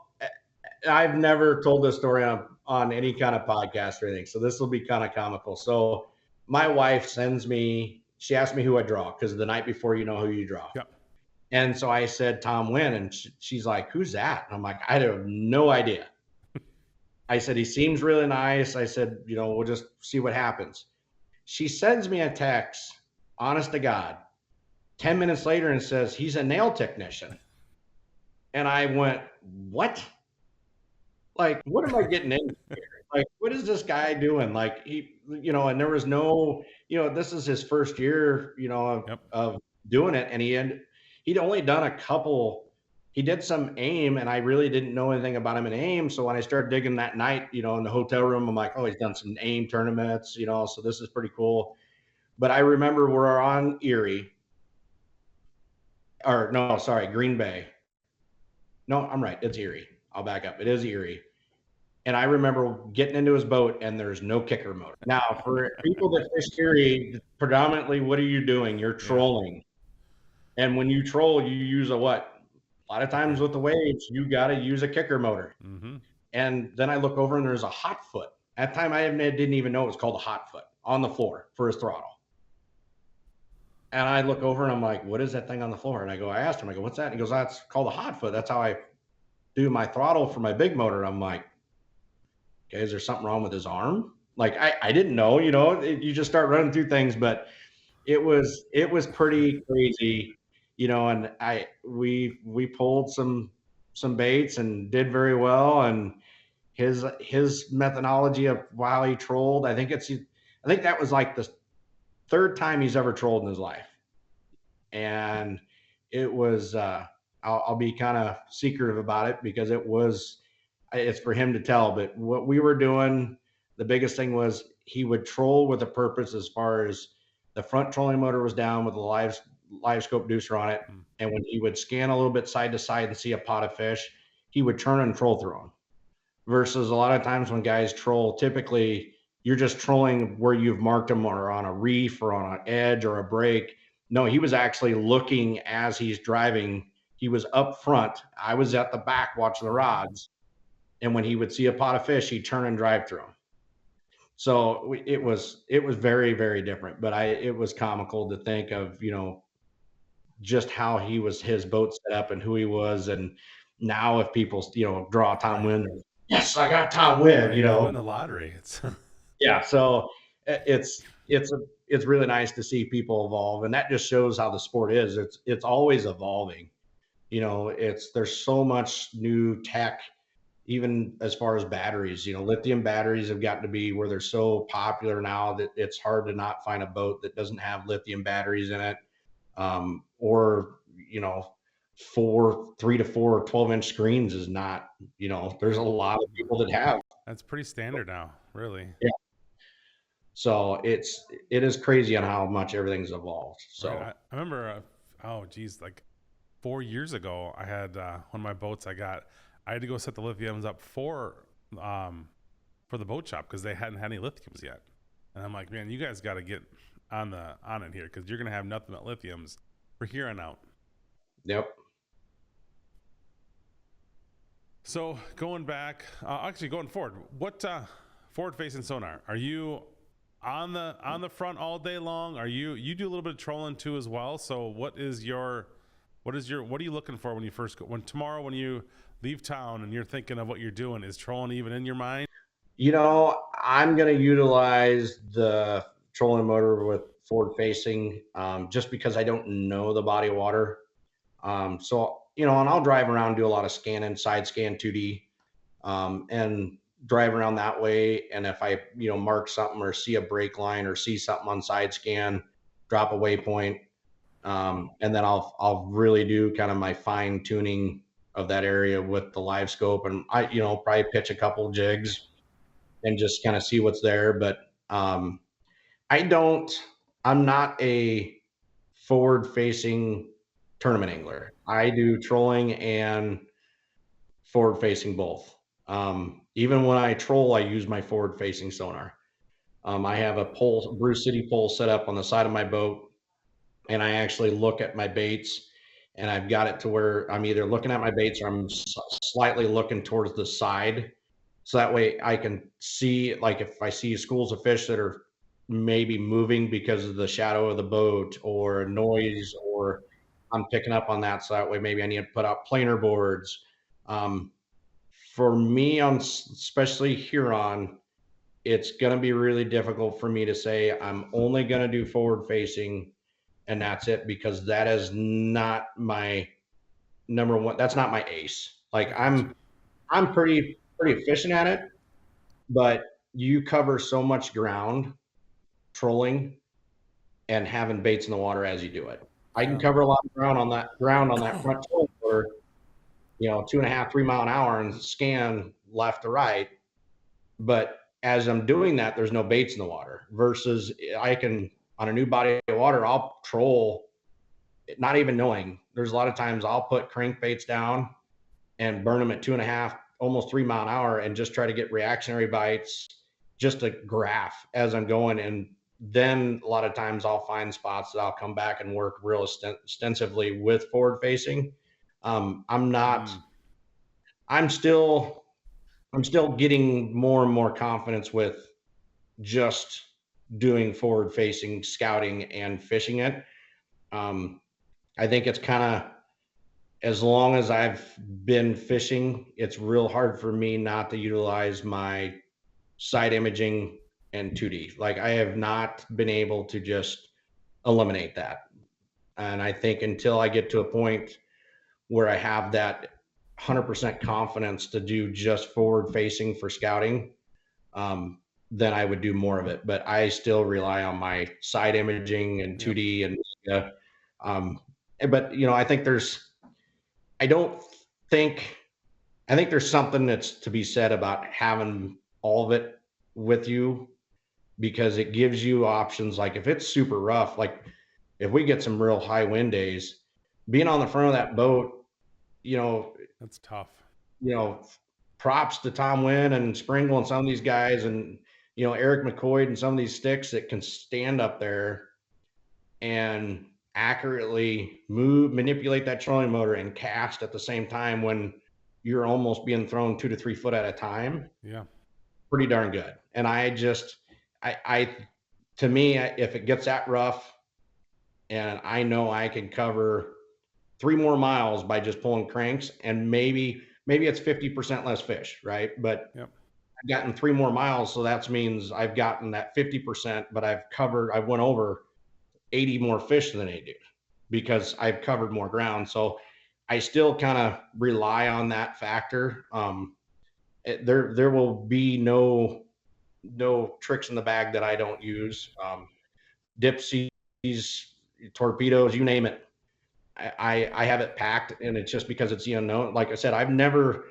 I've never told this story on any kind of podcast or anything. So this will be kind of comical. So my wife sends me, she asked me who I draw, because the night before, you know who you draw. Yep. And so I said, Tom Wynn. And she's like, who's that? And I'm like, I have no idea. I said, he seems really nice. I said, we'll just see what happens. She sends me a text, honest to God, 10 minutes later, and says, he's a nail technician. And I went, what? Like, what am I getting into here? Like, what is this guy doing? Like, and there was no, this is his first year, of doing it. And he'd only done a couple. He did some AIM, and I really didn't know anything about him in AIM. So when I started digging that night, in the hotel room, I'm like, oh, he's done some AIM tournaments, so this is pretty cool. But I remember we're on Green Bay. No, I'm right. It's Erie. I'll back up. It is Erie. And I remember getting into his boat, and there's no kicker motor. Now, for people that fish Erie, predominantly, what are you doing? You're trolling. And when you troll, you use a what? A lot of times with the waves, you got to use a kicker motor. Mm-hmm. And then I look over, and there's a hot foot. At the time, I didn't even know it was called a hot foot on the floor for his throttle. And I look over, and I'm like, what is that thing on the floor? And I asked him, what's that? And he goes, that's called a hot foot. That's how I do my throttle for my big motor. I'm like, okay, is there something wrong with his arm? Like, I didn't know, you just start running through things, but it was pretty crazy. And we pulled some baits and did very well. And his methodology of while he trolled, I think that was like the third time he's ever trolled in his life. And it was, I'll be kind of secretive about it, because it's for him to tell. But what we were doing, the biggest thing was he would troll with a purpose, as far as the front trolling motor was down with the live scope deucer on it. And when he would scan a little bit side to side and see a pot of fish, he would turn and troll through them. Versus a lot of times when guys troll, typically you're just trolling where you've marked them, or on a reef or on an edge or a break. No, he was actually looking as he's driving. He was up front. I was at the back watching the rods. And when he would see a pot of fish, he'd turn and drive through them. So it was very, very different. But it was comical to think of, just how his boat set up and who he was. And now if people, draw Tom Wynn, yes, I got Tom Wynn, win the lottery. It's yeah. So it's really nice to see people evolve. And that just shows how the sport is. It's always evolving. There's so much new tech, even as far as batteries. Lithium batteries have gotten to be where they're so popular now that it's hard to not find a boat that doesn't have lithium batteries in it. Or 3 to 4 12-inch screens is not, there's a lot of people that have. That's pretty standard now, really. Yeah. So it is crazy on how much everything's evolved. So right. I remember, like 4 years ago, I had one of my boats I had to go set the lithiums up for the boat shop, because they hadn't had any lithiums yet. And I'm like, man, you guys got to get on it here, because you're going to have nothing but lithiums for here on out. Yep. So going back, going forward, what forward-facing sonar are you on the front all day long? Are you do a little bit of trolling too as well? So what are you looking for when you first go, when you leave town and you're thinking of what you're doing? Is trolling even in your mind? I'm going to utilize the trolling motor with forward facing, just because I don't know the body of water. So, and I'll drive around, do a lot of scanning, side scan 2D, and drive around that way. And if I, mark something or see a brake line or see something on side scan, drop a waypoint. And then I'll really do kind of my fine tuning of that area with the live scope. And I, probably pitch a couple jigs and just kind of see what's there. But, I'm not a forward facing tournament angler. I do trolling and forward facing both. Even when I troll, I use my forward facing sonar. I have a Bruce City pole set up on the side of my boat. and I actually look at my baits, and I've got it to where I'm either looking at my baits or I'm slightly looking towards the side. So that way I can see, like if I see schools of fish that are maybe moving because of the shadow of the boat or noise, or I'm picking up on that. So that way maybe I need to put out planer boards. Um, for me, on especially Huron, it's going to be really difficult for me to say I'm only going to do forward facing and that's it, because that is not my number one. That's not my ace. Like I'm pretty efficient at it, but you cover so much ground trolling and having baits in the water as you do it. I can cover a lot of ground on that front trolling motor, 2.5, 3 mile an hour and scan left to right. But as I'm doing that, there's no baits in the water versus I can, on a new body of water, I'll troll not even knowing. There's a lot of times I'll put crankbaits down and burn them at 2.5, almost 3 mile an hour and just try to get reactionary bites, just a graph as I'm going. And then a lot of times I'll find spots that I'll come back and work real extensively with forward facing. I'm still getting more and more confidence with just doing forward facing scouting and fishing it. I think it's kind of, as long as I've been fishing, it's real hard for me not to utilize my side imaging and 2D. Like I have not been able to just eliminate that. And I think until I get to a point where I have that 100% confidence to do just forward facing for scouting, then I would do more of it. But I still rely on my side imaging and 2D and but I think I think there's something that's to be said about having all of it with you, because it gives you options. Like if it's super rough, like if we get some real high wind days, being on the front of that boat, that's tough. Props to Tom Wynn and Springle and some of these guys, and Eric McCoy and some of these sticks that can stand up there and accurately manipulate that trolling motor and cast at the same time when you're almost being thrown 2 to 3 foot at a time. Yeah. Pretty darn good. And to me, if it gets that rough and I know I can cover 3 more miles by just pulling cranks, and maybe it's 50% less fish, right? But I've gotten 3 more miles. So that means I've gotten that 50%, but I went over 80 more fish than they do because I've covered more ground. So I still kind of rely on that factor. There will be no tricks in the bag that I don't use. Dipsies, torpedoes, you name it. I have it packed, and it's just because it's the unknown. Like I said, I've never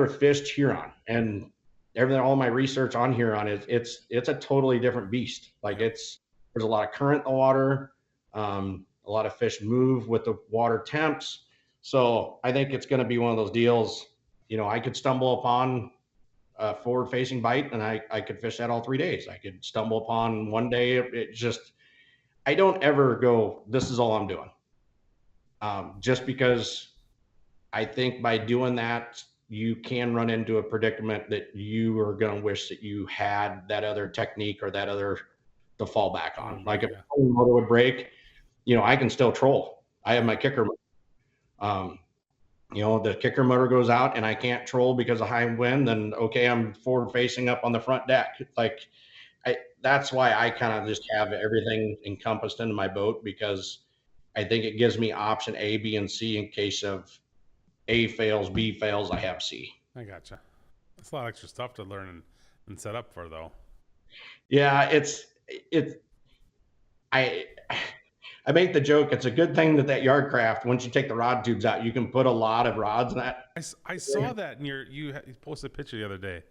fished Huron, and all my research on Huron is it's a totally different beast. Like there's a lot of current in the water. A lot of fish move with the water temps. So I think it's going to be one of those deals. I could stumble upon a forward facing bite and I could fish that all 3 days. I could stumble upon one day. I don't ever go, this is all I'm doing. Just because I think by doing that, you can run into a predicament that you are going to wish that you had that other technique or that other to fall back on. Like if the motor would break, I can still troll. I have my kicker. The kicker motor goes out and I can't troll because of high wind, then okay, I'm forward facing up on the front deck. Like that's why I kind of just have everything encompassed into my boat, because I think it gives me option A, B, and C in case of A fails, B fails, I have C. I gotcha. That's a lot of extra stuff to learn and set up for, though. Yeah, I make the joke, it's a good thing that yard craft, once you take the rod tubes out, you can put a lot of rods in that. I saw that in you posted a picture the other day.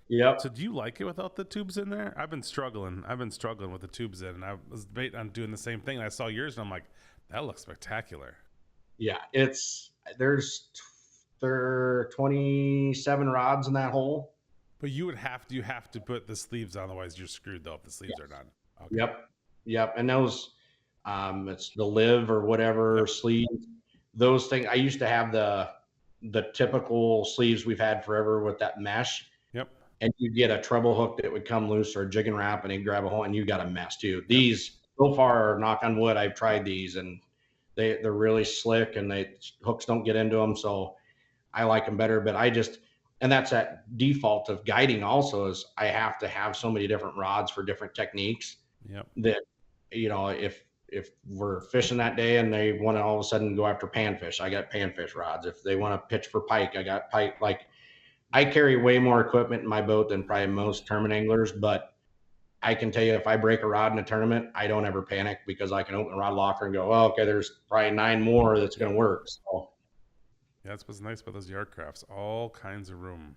Yep. So do you like it without the tubes in there? I've been struggling with the tubes in, and I was debating on doing the same thing. And I saw yours, and I'm like, that looks spectacular. Yeah, there's 27 rods in that hole. But you have to put the sleeves on, otherwise you're screwed though if the sleeves are done. Okay. Yep. And those, It's the live or whatever sleeve. Those things. I used to have the typical sleeves we've had forever with that mesh. Yep. And you get a treble hook that would come loose or a jig and wrap, and you grab a hole, and you got a mess too. These so far, knock on wood, I've tried these, and they're really slick, and hooks don't get into them, so I like them better. But and that's that default of guiding. Also, is I have to have so many different rods for different techniques. Yep. That if we're fishing that day and they want to all of a sudden go after panfish, I got panfish rods. If they want to pitch for pike, I got pike. Like, I carry way more equipment in my boat than probably most tournament anglers, but I can tell you, if I break a rod in a tournament, I don't ever panic, because I can open the rod locker and go, oh, okay, there's probably 9 more that's going to work. So yeah, that's what's nice about those yard crafts. All kinds of room.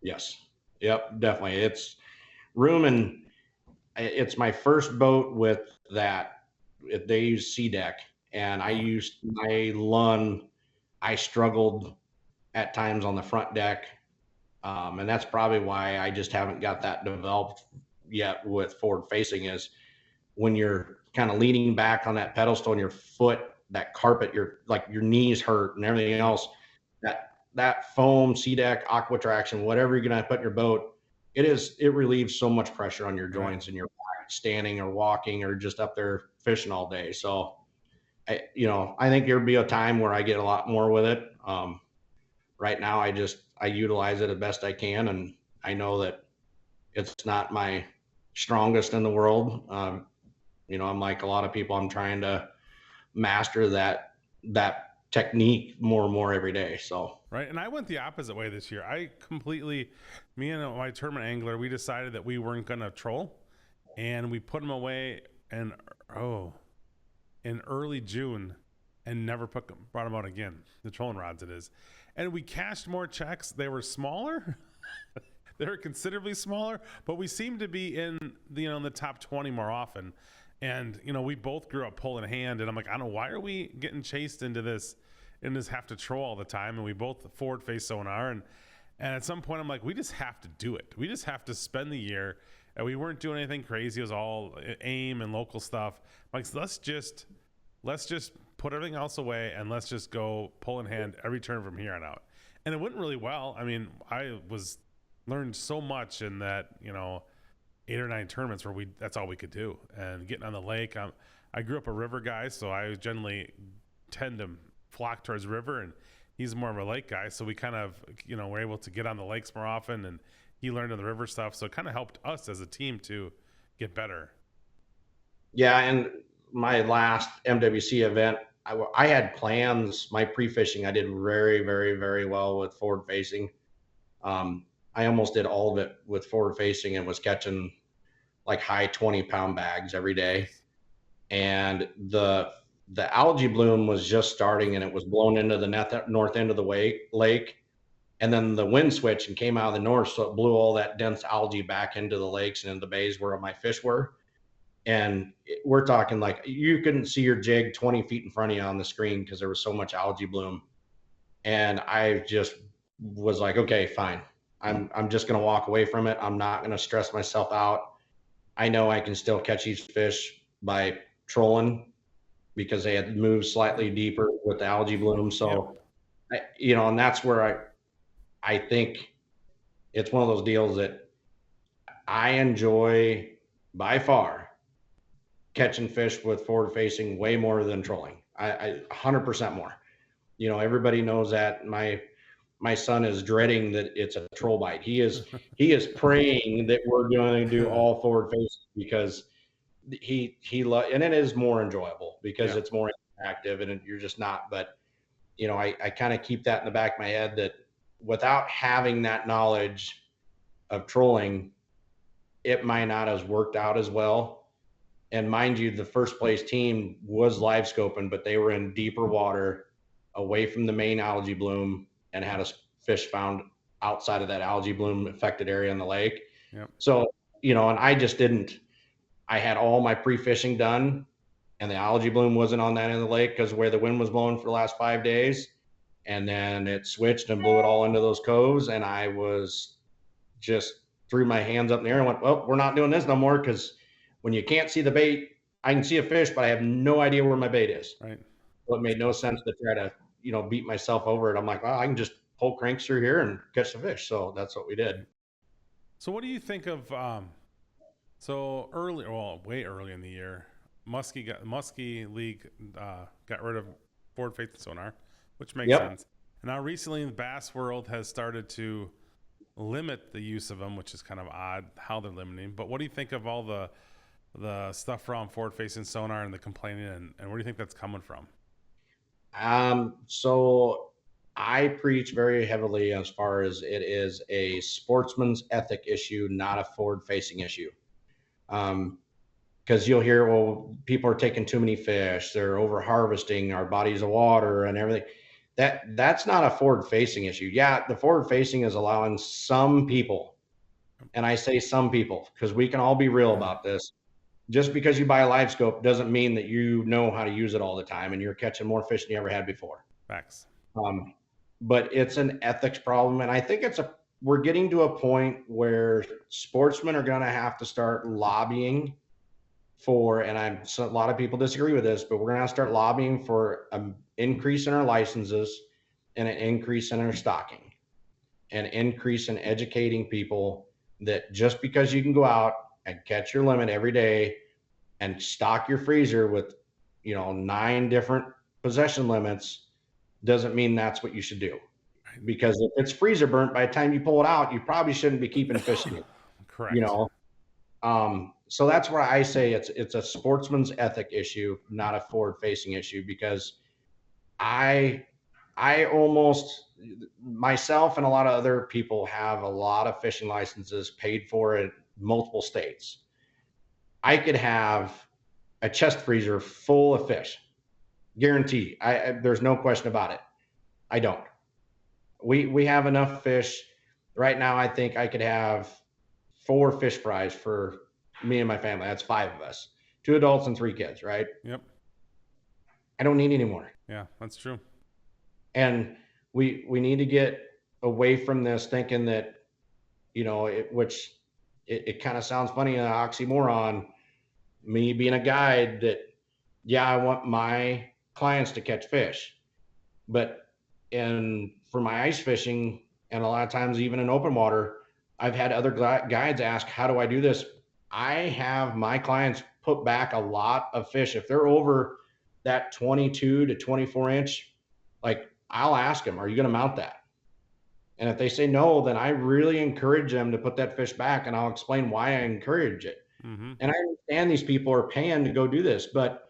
Yes. Yep, definitely. It's room, and it's my first boat with that. They use C deck, and I used my Lund. I struggled at times on the front deck. And that's probably why I just haven't got that developed yet with forward facing, is when you're kind of leaning back on that pedestal and your foot, that carpet, your knees hurt and everything else, that foam, C deck, aqua traction, whatever you're going to put in your boat, it relieves so much pressure on your joints and your back, standing or walking or just up there fishing all day. So I think there'll be a time where I get a lot more with it. Right now, I utilize it as best I can, and I know that it's not my strongest in the world. I'm like a lot of people, I'm trying to master that technique more and more every day. So right, and I went the opposite way this year. Me and my tournament angler, we decided that we weren't going to troll, and we put them away in early June, and never brought them out again. The trolling rods, it is. And we cashed more checks. They were smaller. They were considerably smaller, but we seemed to be in the top 20 more often. And we both grew up pulling hand, and I'm like, I don't know, why are we getting chased into this have to troll all the time? And we both forward face sonar, and at some point I'm like, we just have to do it. We just have to spend the year. And we weren't doing anything crazy. It was all aim and local stuff. I'm like, so let's just put everything else away, and let's just go pull in hand every turn from here on out. And it went really well. I mean, I learned so much in that 8 or 9 tournaments where that's all we could do. And getting on the lake, I grew up a river guy, so I generally tend to flock towards river, and he's more of a lake guy, so we kind of were able to get on the lakes more often, and he learned on the river stuff, so it kind of helped us as a team to get better. Yeah, and my last MWC event, I had plans. My pre-fishing, I did very, very, very well with forward facing. I almost did all of it with forward facing, and was catching like high 20-pound bags every day. And the algae bloom was just starting, and it was blown into the north end of the lake. And then the wind switched and came out of the north, so it blew all that dense algae back into the lakes and into the bays where my fish were. And we're talking like you couldn't see your jig 20 feet in front of you on the screen because there was so much algae bloom. And I just was like, okay, fine. I'm just going to walk away from it. I'm not going to stress myself out. I know I can still catch these fish by trolling because they had moved slightly deeper with the algae bloom. So, and that's where I think it's one of those deals that I enjoy by far catching fish with forward facing way more than trolling. I 100% more. Everybody knows that. My son is dreading that it's a troll bite. He is praying that we're going to do all forward facing, because and it is more enjoyable because it's more active, and you're just not. But I kind of keep that in the back of my head, that without having that knowledge of trolling, it might not have worked out as well. And mind you, the first place team was live scoping, but they were in deeper water away from the main algae bloom, and had a fish found outside of that algae bloom affected area in the lake. Yep. So, and I had all my pre-fishing done, and the algae bloom wasn't on that end of the lake because where the wind was blowing for the last 5 days. And then it switched and blew it all into those coves. And I was just threw my hands up in the air and went, well, we're not doing this no more, because when you can't see the bait, I can see a fish, but I have no idea where my bait is. Right. So it made no sense to try to, beat myself over it. I'm like, well, I can just pull cranks through here and catch the fish. So that's what we did. So what do you think of so early, well, way early in the year, Muskie League got rid of forward facing sonar, which makes Yep. sense. And now recently the bass world has started to limit the use of them, which is kind of odd how they're limiting. But what do you think of all the stuff around forward facing sonar and the complaining, and where do you think that's coming from? So I preach very heavily as far as it is a sportsman's ethic issue, not a forward facing issue. Because you'll hear, well, people are taking too many fish, they're over harvesting our bodies of water and everything. That's not a forward facing issue. Yeah, the forward facing is allowing some people, and I say some people because we can all be real about this. Just because you buy a live scope doesn't mean that you know how to use it all the time and you're catching more fish than you ever had before. Facts. But it's an ethics problem, and I think we're getting to a point where sportsmen are going to have to start lobbying for, and a lot of people disagree with this, but we're going to have to start lobbying for an increase in our licenses and an increase in our stocking, an increase in educating people that just because you can go out and catch your limit every day and stock your freezer with 9 different possession limits doesn't mean that's what you should do. Because if it's freezer burnt, by the time you pull it out, you probably shouldn't be keeping fish in it. Correct. So that's where I say it's a sportsman's ethic issue, not a forward facing issue, because I almost, myself and a lot of other people have a lot of fishing licenses paid for in multiple states. I could have a chest freezer full of fish, guarantee. There's no question about it. I don't. We have enough fish right now. I think I could have 4 fish fries for me and my family. That's 5 of us, 2 adults and 3 kids, right? Yep. I don't need any more. Yeah, that's true. And we need to get away from this thinking that, which kind of sounds funny, an oxymoron, me being a guide, that, yeah, I want my clients to catch fish. And for my ice fishing, and a lot of times even in open water, I've had other guides ask, how do I do this? I have my clients put back a lot of fish. If they're over that 22 to 24 inch, like, I'll ask them, are you going to mount that? And if they say no, then I really encourage them to put that fish back, and I'll explain why I encourage it. Mm-hmm. And I understand these people are paying to go do this, but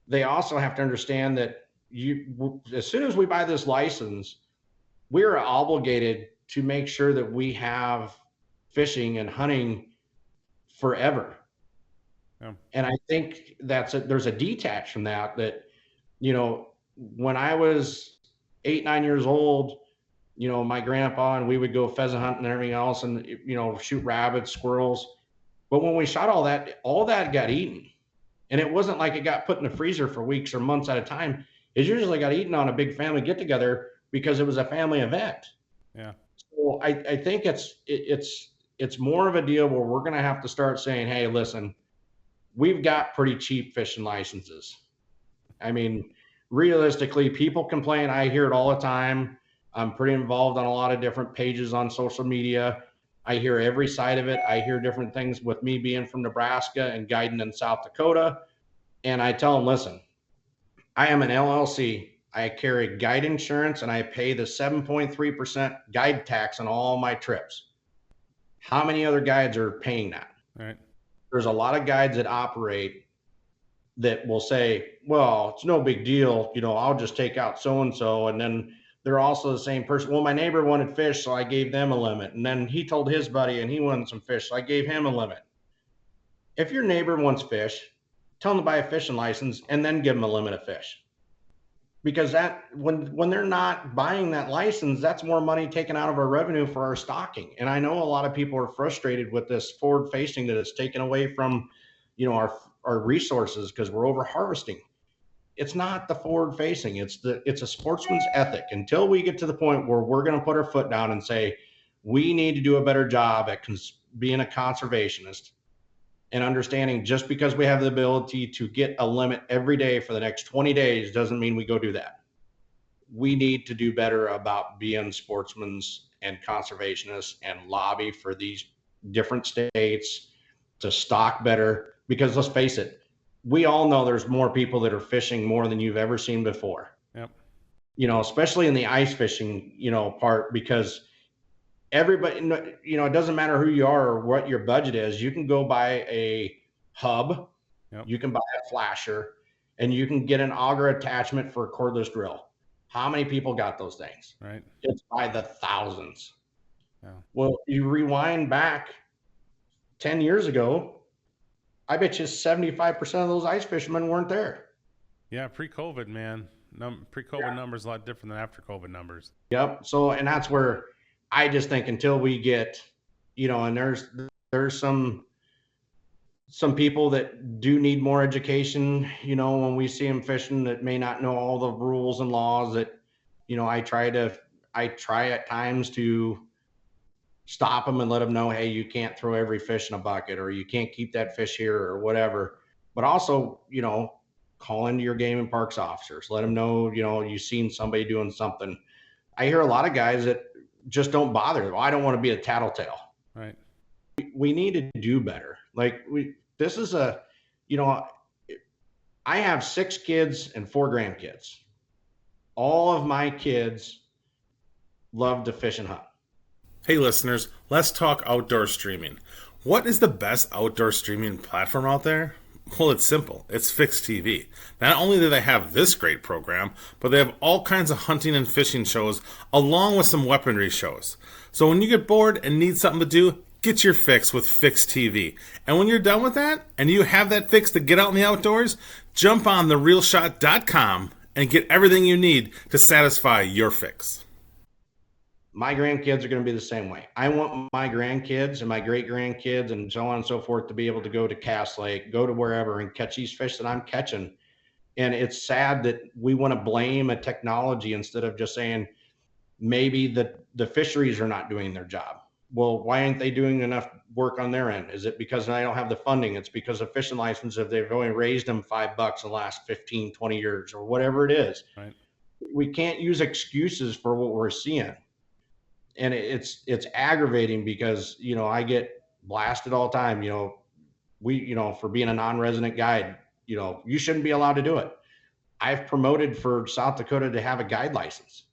they also have to understand that as soon as we buy this license, we are obligated to make sure that we have fishing and hunting forever. Yeah. And I think there's a detach from that, when I was 8, 9 years old, my grandpa and we would go pheasant hunting and everything else, and, shoot rabbits, squirrels. But when we shot all that got eaten. And it wasn't like it got put in the freezer for weeks or months at a time. It usually got eaten on a big family get together because it was a family event. Yeah. So I think it's more of a deal where we're going to have to start saying, hey, listen, we've got pretty cheap fishing licenses. I mean, realistically, people complain. I hear it all the time. I'm pretty involved on a lot of different pages on social media. I hear every side of it. I hear different things with me being from Nebraska and guiding in South Dakota. And I tell them, listen, I am an LLC. I carry guide insurance, and I pay the 7.3% guide tax on all my trips. How many other guides are paying that? Right. There's a lot of guides that operate that will say, well, it's no big deal. I'll just take out so-and-so. And then they're also the same person. Well, my neighbor wanted fish, so I gave them a limit. And then he told his buddy and he wanted some fish, so I gave him a limit. If your neighbor wants fish, tell them to buy a fishing license and then give them a limit of fish. Because when they're not buying that license, that's more money taken out of our revenue for our stocking. And I know a lot of people are frustrated with this forward facing, that it's taken away from, our resources because we're over harvesting. It's not the forward facing. It's a sportsman's ethic. Until we get to the point where we're going to put our foot down and say, we need to do a better job at being a conservationist and understanding just because we have the ability to get a limit every day for the next 20 days doesn't mean we go do that. We need to do better about being sportsmen and conservationists and lobby for these different states to stock better, because let's face it, we all know there's more people that are fishing more than you've ever seen before. Yep. Especially in the ice fishing, part, because everybody, it doesn't matter who you are or what your budget is. You can go buy a hub, Yep. you can buy a flasher, and you can get an auger attachment for a cordless drill. How many people got those things? Right. It's by the thousands. Yeah. Well, you rewind back 10 years ago, I bet you 75% of those ice fishermen weren't there. Yeah, pre-COVID, man. Pre-COVID numbers a lot different than after COVID numbers. Yep. So, and that's where I just think until we get, and there's some people that do need more education, when we see them fishing that may not know all the rules and laws that, I try at times to stop them and let them know, hey, you can't throw every fish in a bucket, or you can't keep that fish here, or whatever. But also, call into your game and parks officers, let them know, you've seen somebody doing something. I hear a lot of guys that just don't bother. Well, I don't want to be a tattletale. Right. We need to do better. I have 6 kids and 4 grandkids. All of my kids love to fish and hunt. Hey listeners, let's talk outdoor streaming. What is the best outdoor streaming platform out there? Well, it's simple. It's Fix TV. Not only do they have this great program, but they have all kinds of hunting and fishing shows along with some weaponry shows. So when you get bored and need something to do, get your fix with Fix TV. And when you're done with that and you have that fix to get out in the outdoors, jump on therealshot.com and get everything you need to satisfy your fix. My grandkids are going to be the same way. I want my grandkids and my great grandkids and so on and so forth to be able to go to Cass Lake, go to wherever and catch these fish that I'm catching. And it's sad that we want to blame a technology instead of just saying maybe the fisheries are not doing their job. Well, why aren't they doing enough work on their end? Is it because they don't have the funding? It's because of fishing license, if they've only raised them $5 in the last 15, 20 years or whatever it is. Right. We can't use excuses for what we're seeing. And it's aggravating because, I get blasted all the time, for being a non-resident guide, you shouldn't be allowed to do it. I've promoted for South Dakota to have a guide license,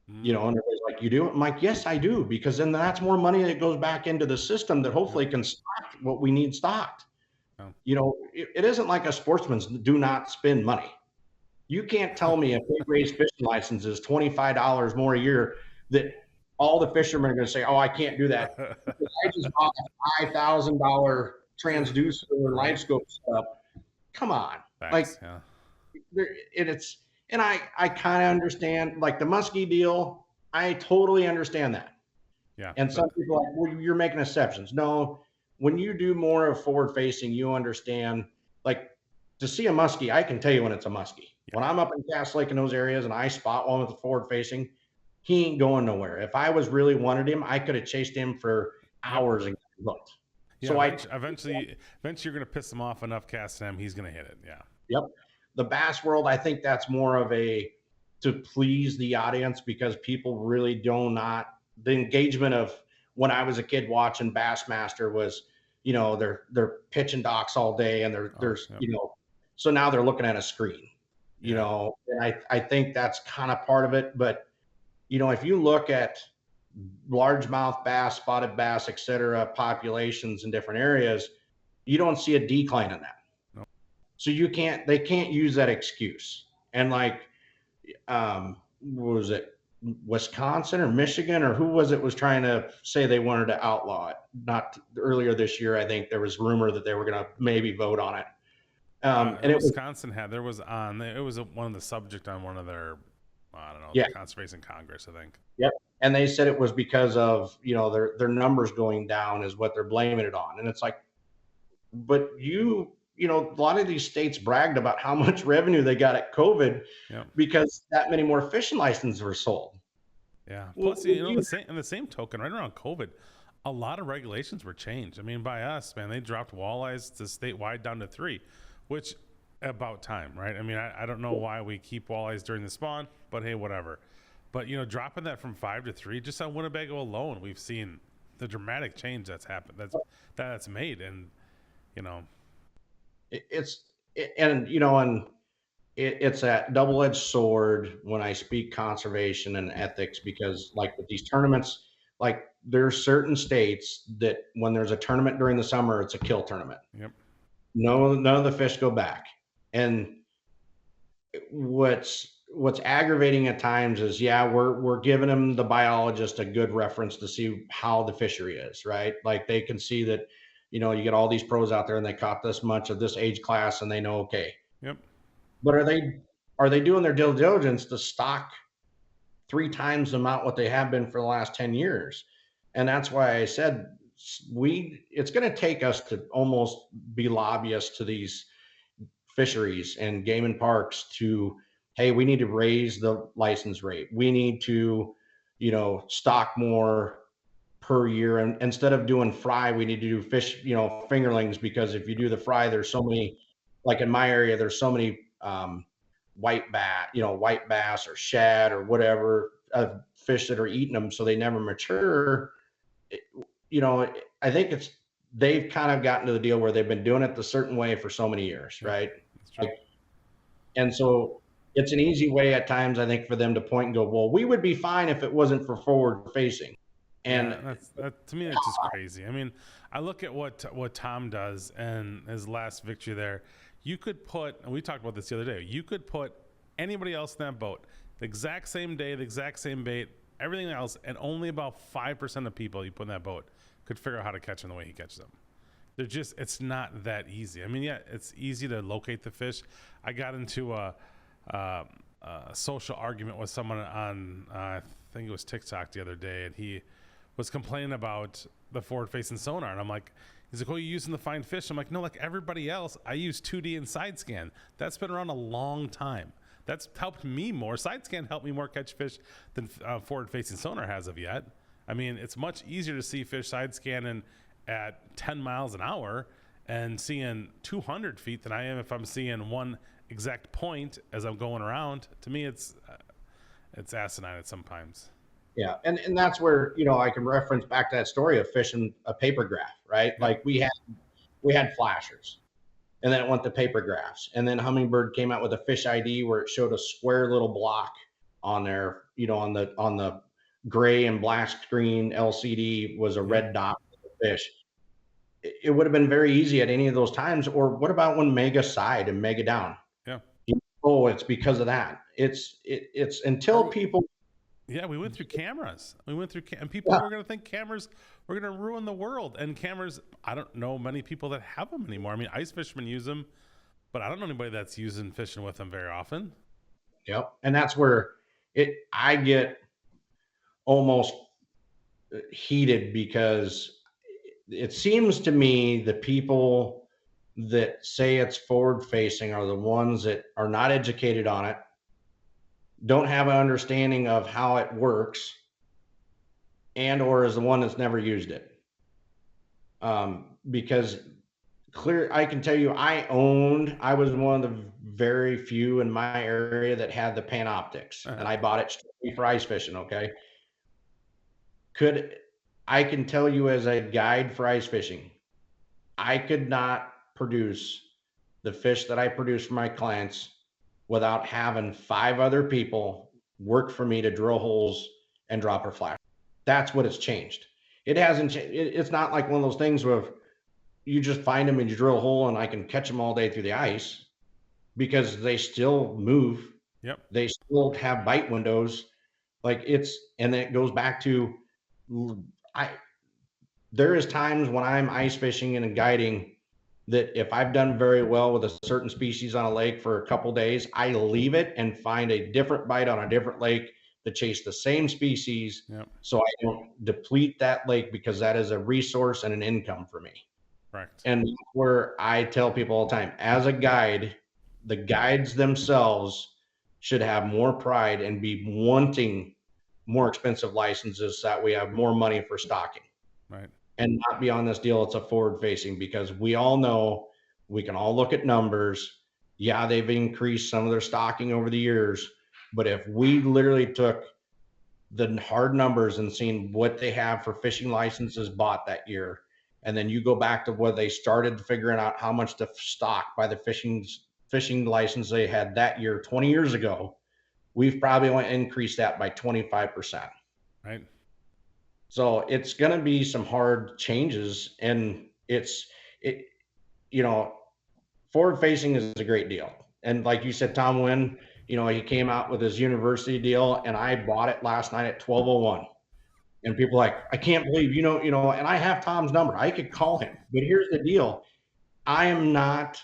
and everybody's like, you do it? I'm like, yes, I do. Because then that's more money that goes back into the system that hopefully can stock what we need stocked. Oh. It isn't like a sportsman's do not spend money. You can't tell me if they raise fishing licenses $25 more a year that all the fishermen are going to say, oh, I can't do that. I just bought a $5,000 transducer and live scope stuff. Come on. Facts, And I kind of understand, like the muskie deal, I totally understand that. Yeah. And some people are like, well, you're making exceptions. No, when you do more of forward facing, you understand, like to see a muskie, I can tell you when it's a muskie. Yeah. When I'm up in Cass Lake in those areas and I spot one with the forward facing, he ain't going nowhere. If I was really wanted him, I could have chased him for hours and looked. Yeah, so eventually you're going to piss him off enough casting him, he's going to hit it. Yeah. Yep. The bass world, I think that's more of to please the audience, because people really the engagement of when I was a kid watching Bassmaster was, they're pitching docks all day and so now they're looking at a screen, and I think that's kind of part of it. But if you look at largemouth bass, spotted bass, et cetera, populations in different areas, you don't see a decline in that. No. So they can't use that excuse. And like, what was it, Wisconsin or Michigan or who was trying to say they wanted to outlaw it? Not earlier this year, I think there was rumor that they were going to maybe vote on it. And Wisconsin it was one of the subject on one of their, I don't know, the Conservation Congress, I think. Yep. And they said it was because of, their numbers going down is what they're blaming it on. And it's like, but a lot of these states bragged about how much revenue they got at COVID because that many more fishing licenses were sold. Yeah. Plus, in the same token, right around COVID, a lot of regulations were changed. I mean, by us, man, they dropped walleyes to statewide down to 3, which about time, right? I mean, I don't know why we keep walleyes during the spawn, but hey, whatever. But, you know, dropping that from 5 to 3, just on Winnebago alone, we've seen the dramatic change that's happened, that's made. And, you know, it's that double-edged sword when I speak conservation and ethics, because like with these tournaments, like there's certain states that when there's a tournament during the summer, it's a kill tournament. Yep. None of the fish go back. And what's aggravating at times is, we're giving them, the biologist, a good reference to see how the fishery is, right? Like they can see that, you know, you get all these pros out there and they caught this much of this age class and they know, okay. Yep. But are they doing their due diligence to stock 3 times the amount what they have been for the last 10 years? And that's why I said it's going to take us to almost be lobbyists to these fisheries and game and parks to, hey, we need to raise the license rate. We need to, you know, stock more per year. And instead of doing fry, we need to do fish, you know, fingerlings, because if you do the fry, there's so many, like in my area, there's so many white bass or shad or whatever fish that are eating them, so they never mature. You know, I think they've kind of gotten to the deal where they've been doing it the certain way for so many years, right? And so it's an easy way at times, I think, for them to point and go, well, we would be fine if it wasn't for forward facing. And to me, that's just crazy. I mean, I look at what Tom does and his last victory there. You could put, and we talked about this the other day, you could put anybody else in that boat, the exact same day, the exact same bait, everything else, and only about 5% of people you put in that boat could figure out how to catch them the way he catches them. It's not that easy. I mean, yeah, it's easy to locate the fish. I got into a social argument with someone on, I think it was TikTok the other day, and he was complaining about the forward-facing sonar, and I'm like, he's like, oh, you're using to find fish? I'm like, no, like everybody else, I use 2D and side scan. That's been around a long time. That's helped me more. Side scan helped me more catch fish than forward-facing sonar has of yet. I mean, it's much easier to see fish side scanning at 10 miles an hour and seeing 200 feet than I am if I'm seeing one exact point as I'm going around. To me, it's asinine at sometimes. Yeah, and that's where, you know, I can reference back to that story of fishing a paper graph, right? Yeah. Like we had flashers, and then it went to paper graphs, and then Humminbird came out with a fish ID where it showed a square little block on there, you know, on the gray and black screen LCD was a red dot with the fish. It would have been very easy at any of those times. Or what about when mega side and mega down? Yeah. Oh, it's because of that. It's until people. Yeah, we went through cameras. And people were going to think cameras were going to ruin the world. And cameras, I don't know many people that have them anymore. I mean, ice fishermen use them, but I don't know anybody that's using fishing with them very often. Yep, and that's where I get almost heated, because it seems to me the people that say it's forward facing are the ones that are not educated on it, don't have an understanding of how it works, and or is the one that's never used it. Because I can tell you, I was one of the very few in my area that had the Panoptics, and I bought it strictly for ice fishing. Okay. I can tell you, as a guide for ice fishing, I could not produce the fish that I produce for my clients without having 5 other people work for me to drill holes and drop her flash. That's what it's changed. It hasn't changed. It's not like one of those things where you just find them and you drill a hole and I can catch them all day through the ice, because they still move. Yep. They still have bite windows. And then it goes back to, there is times when I'm ice fishing and guiding that if I've done very well with a certain species on a lake for a couple days, I leave it and find a different bite on a different lake to chase the same species. Yep. So I don't deplete that lake, because that is a resource and an income for me. Right. And where I tell people all the time, as a guide, the guides themselves should have more pride and be wanting more expensive licenses, so that we have more money for stocking. Right. and not be on this deal. It's a forward facing, because we all know, we can all look at numbers. Yeah, they've increased some of their stocking over the years, but if we literally took the hard numbers and seen what they have for fishing licenses bought that year, and then you go back to where they started figuring out how much to stock by the fishing license they had that year 20 years ago, we've probably only increased that by 25%. Right. So it's going to be some hard changes, and you know, forward facing is a great deal. And like you said, Tom Wynn, he came out with his university deal, and I bought it last night at 12:01. And people are like, I can't believe, and I have Tom's number. I could call him. But here's the deal. I am not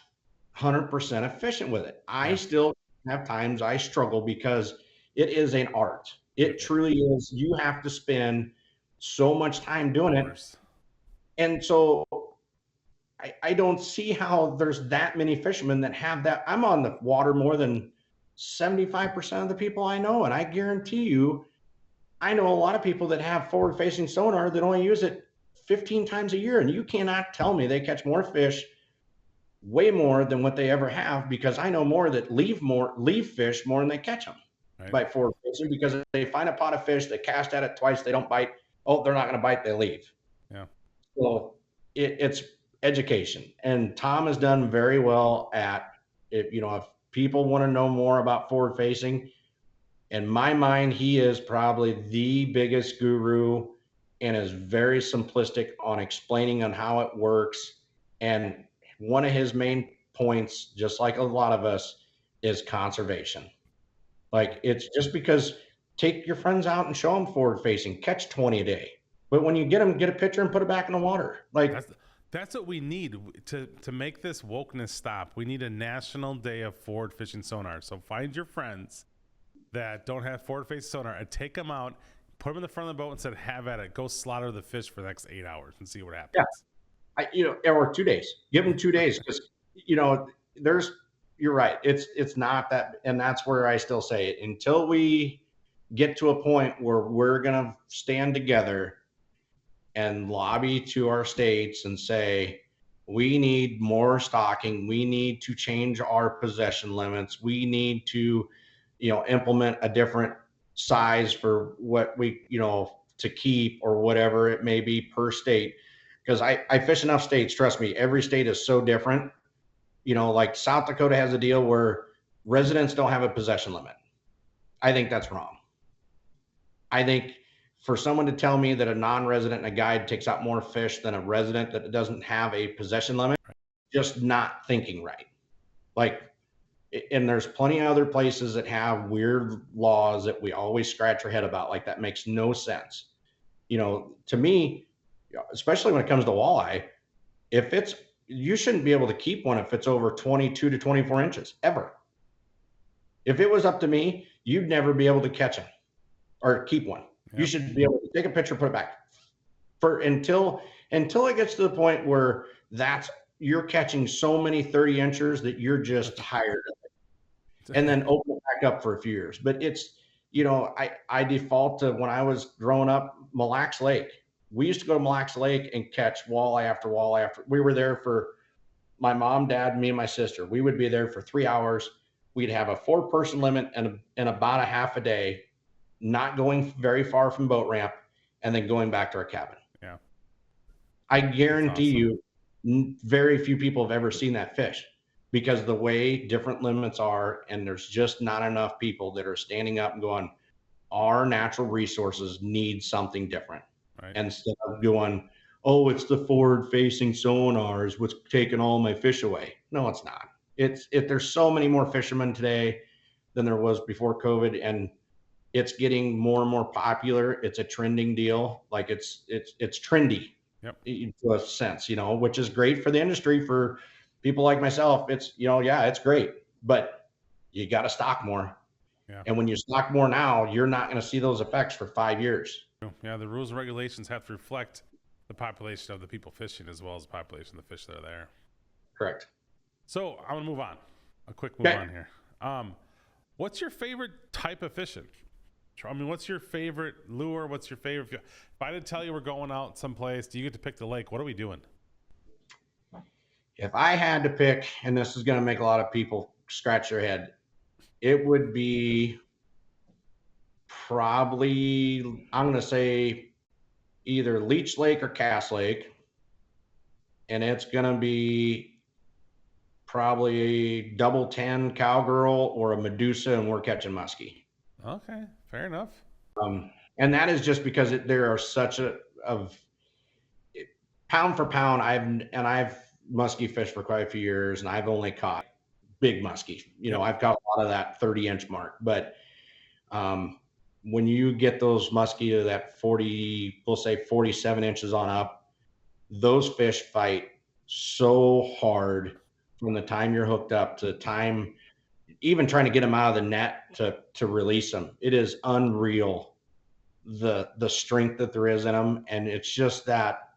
100% efficient with it. I still have times I struggle, because it is an art. It truly is. You have to spend so much time doing it. And so I don't see how there's that many fishermen that have that. I'm on the water more than 75% of the people I know. And I guarantee you, I know a lot of people that have forward facing sonar that only use it 15 times a year. And you cannot tell me they catch more fish, way more than what they ever have, because I know more that leave fish more than they catch them by forward facing, because if they find a pot of fish, they cast at it twice, they don't bite. Oh, they're not going to bite, they leave. Yeah. So it's education, and Tom has done very well at it. If people want to know more about forward facing, in my mind, he is probably the biggest guru, and is very simplistic on explaining on how it works. And one of his main points, just like a lot of us, is conservation. Like, it's just because take your friends out and show them forward facing, catch 20 a day. But when you get them, get a picture and put it back in the water. Like, that's what we need to make this wokeness stop. We need a national day of forward fishing sonar. So find your friends that don't have forward facing sonar and take them out, put them in the front of the boat and said, have at it. Go slaughter the fish for the next 8 hours and see what happens. Yeah. Or 2 days. Give them 2 days, because you're right. It's not that, and that's where I still say it. Until we get to a point where we're gonna stand together and lobby to our states and say, we need more stocking, we need to change our possession limits, we need to, implement a different size for what we, to keep, or whatever it may be per state. Because I fish enough states, trust me, every state is so different. Like South Dakota has a deal where residents don't have a possession limit. I think that's wrong. I think for someone to tell me that a non-resident and a guide takes out more fish than a resident that doesn't have a possession limit, just not thinking right. Like, and there's plenty of other places that have weird laws that we always scratch our head about. Like, that makes no sense. To me, especially when it comes to walleye, you shouldn't be able to keep one if it's over 22 to 24 inches ever. If it was up to me, you'd never be able to catch them or keep one. Yep. You should be able to take a picture, put it back until it gets to the point where you're catching so many 30 inchers that you're just tired of it, and then open it back up for a few years. But it's, I default to when I was growing up, Mille Lacs Lake. We used to go to Mille Lacs Lake and catch walleye after walleye after. We were there for my mom, dad, me, and my sister. We would be there for 3 hours. We'd have a 4-person limit and about a half a day, not going very far from boat ramp, and then going back to our cabin. Yeah. I guarantee you, very few people have ever seen that fish, because the way different limits are, and there's just not enough people that are standing up and going, our natural resources need something different. Right. Instead of going, oh, it's the forward facing sonars, what's taking all my fish away. No, it's not. There's so many more fishermen today than there was before COVID, and it's getting more and more popular. It's a trending deal. Like, it's trendy. Yep. To a sense, which is great for the industry. For people like myself, it's, it's great, but you got to stock more. Yeah. And when you stock more now, you're not going to see those effects for 5 years. Yeah, the rules and regulations have to reflect the population of the people fishing as well as the population of the fish that are there. Correct. So I'm going to move on. A quick move on here. What's your favorite type of fishing? I mean, what's your favorite lure? What's your favorite? If I had to tell you we're going out someplace, do you get to pick the lake? What are we doing? If I had to pick, and this is going to make a lot of people scratch their head, it would be probably, I'm going to say either Leech Lake or Cass Lake. And it's going to be probably a double 10 cowgirl or a Medusa, and we're catching muskie. Okay, fair enough. And that is just because there are such pound for pound. I've muskie fished for quite a few years, and I've only caught big muskie. I've got a lot of that 30-inch mark, but when you get those muskie to that 40, we'll say 47 inches on up, those fish fight so hard from the time you're hooked up to the time, even trying to get them out of the net to release them. It is unreal, the strength that there is in them. And it's just that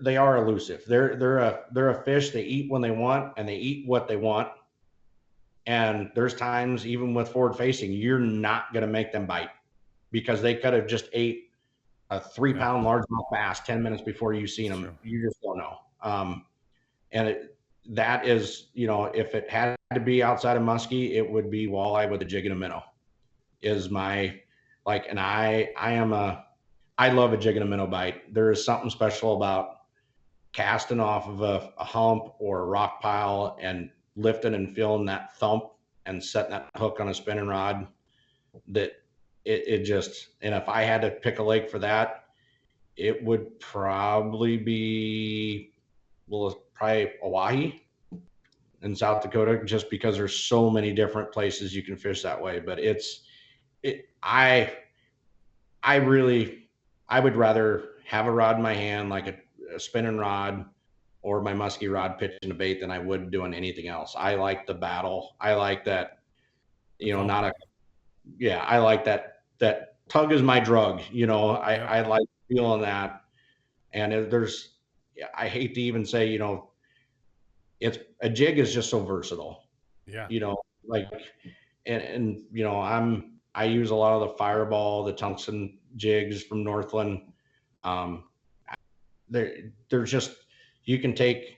they are elusive. They're a fish. They eat when they want, and they eat what they want. And there's times, even with forward facing, you're not going to make them bite, because they could have just ate a 3-pound largemouth bass 10 minutes before you seen them. Sure. You just don't know. That is, if it had to be outside of muskie, it would be walleye with a jig and a minnow is my, and I love a jig and a minnow bite. There is something special about casting off of a hump or a rock pile and lifting and feeling that thump and setting that hook on a spinning rod, that it just, and if I had to pick a lake for that, it would probably be, probably Oahe in South Dakota, just because there's so many different places you can fish that way. But I would rather have a rod in my hand, like a spinning rod or my muskie rod pitching a bait, than I would doing anything else. I like the battle. I like that, I like that tug is my drug. I like feeling that. And I hate to even say, it's a jig is just so versatile. Yeah. I use a lot of the Fireball, the tungsten jigs from Northland. They're just, you can take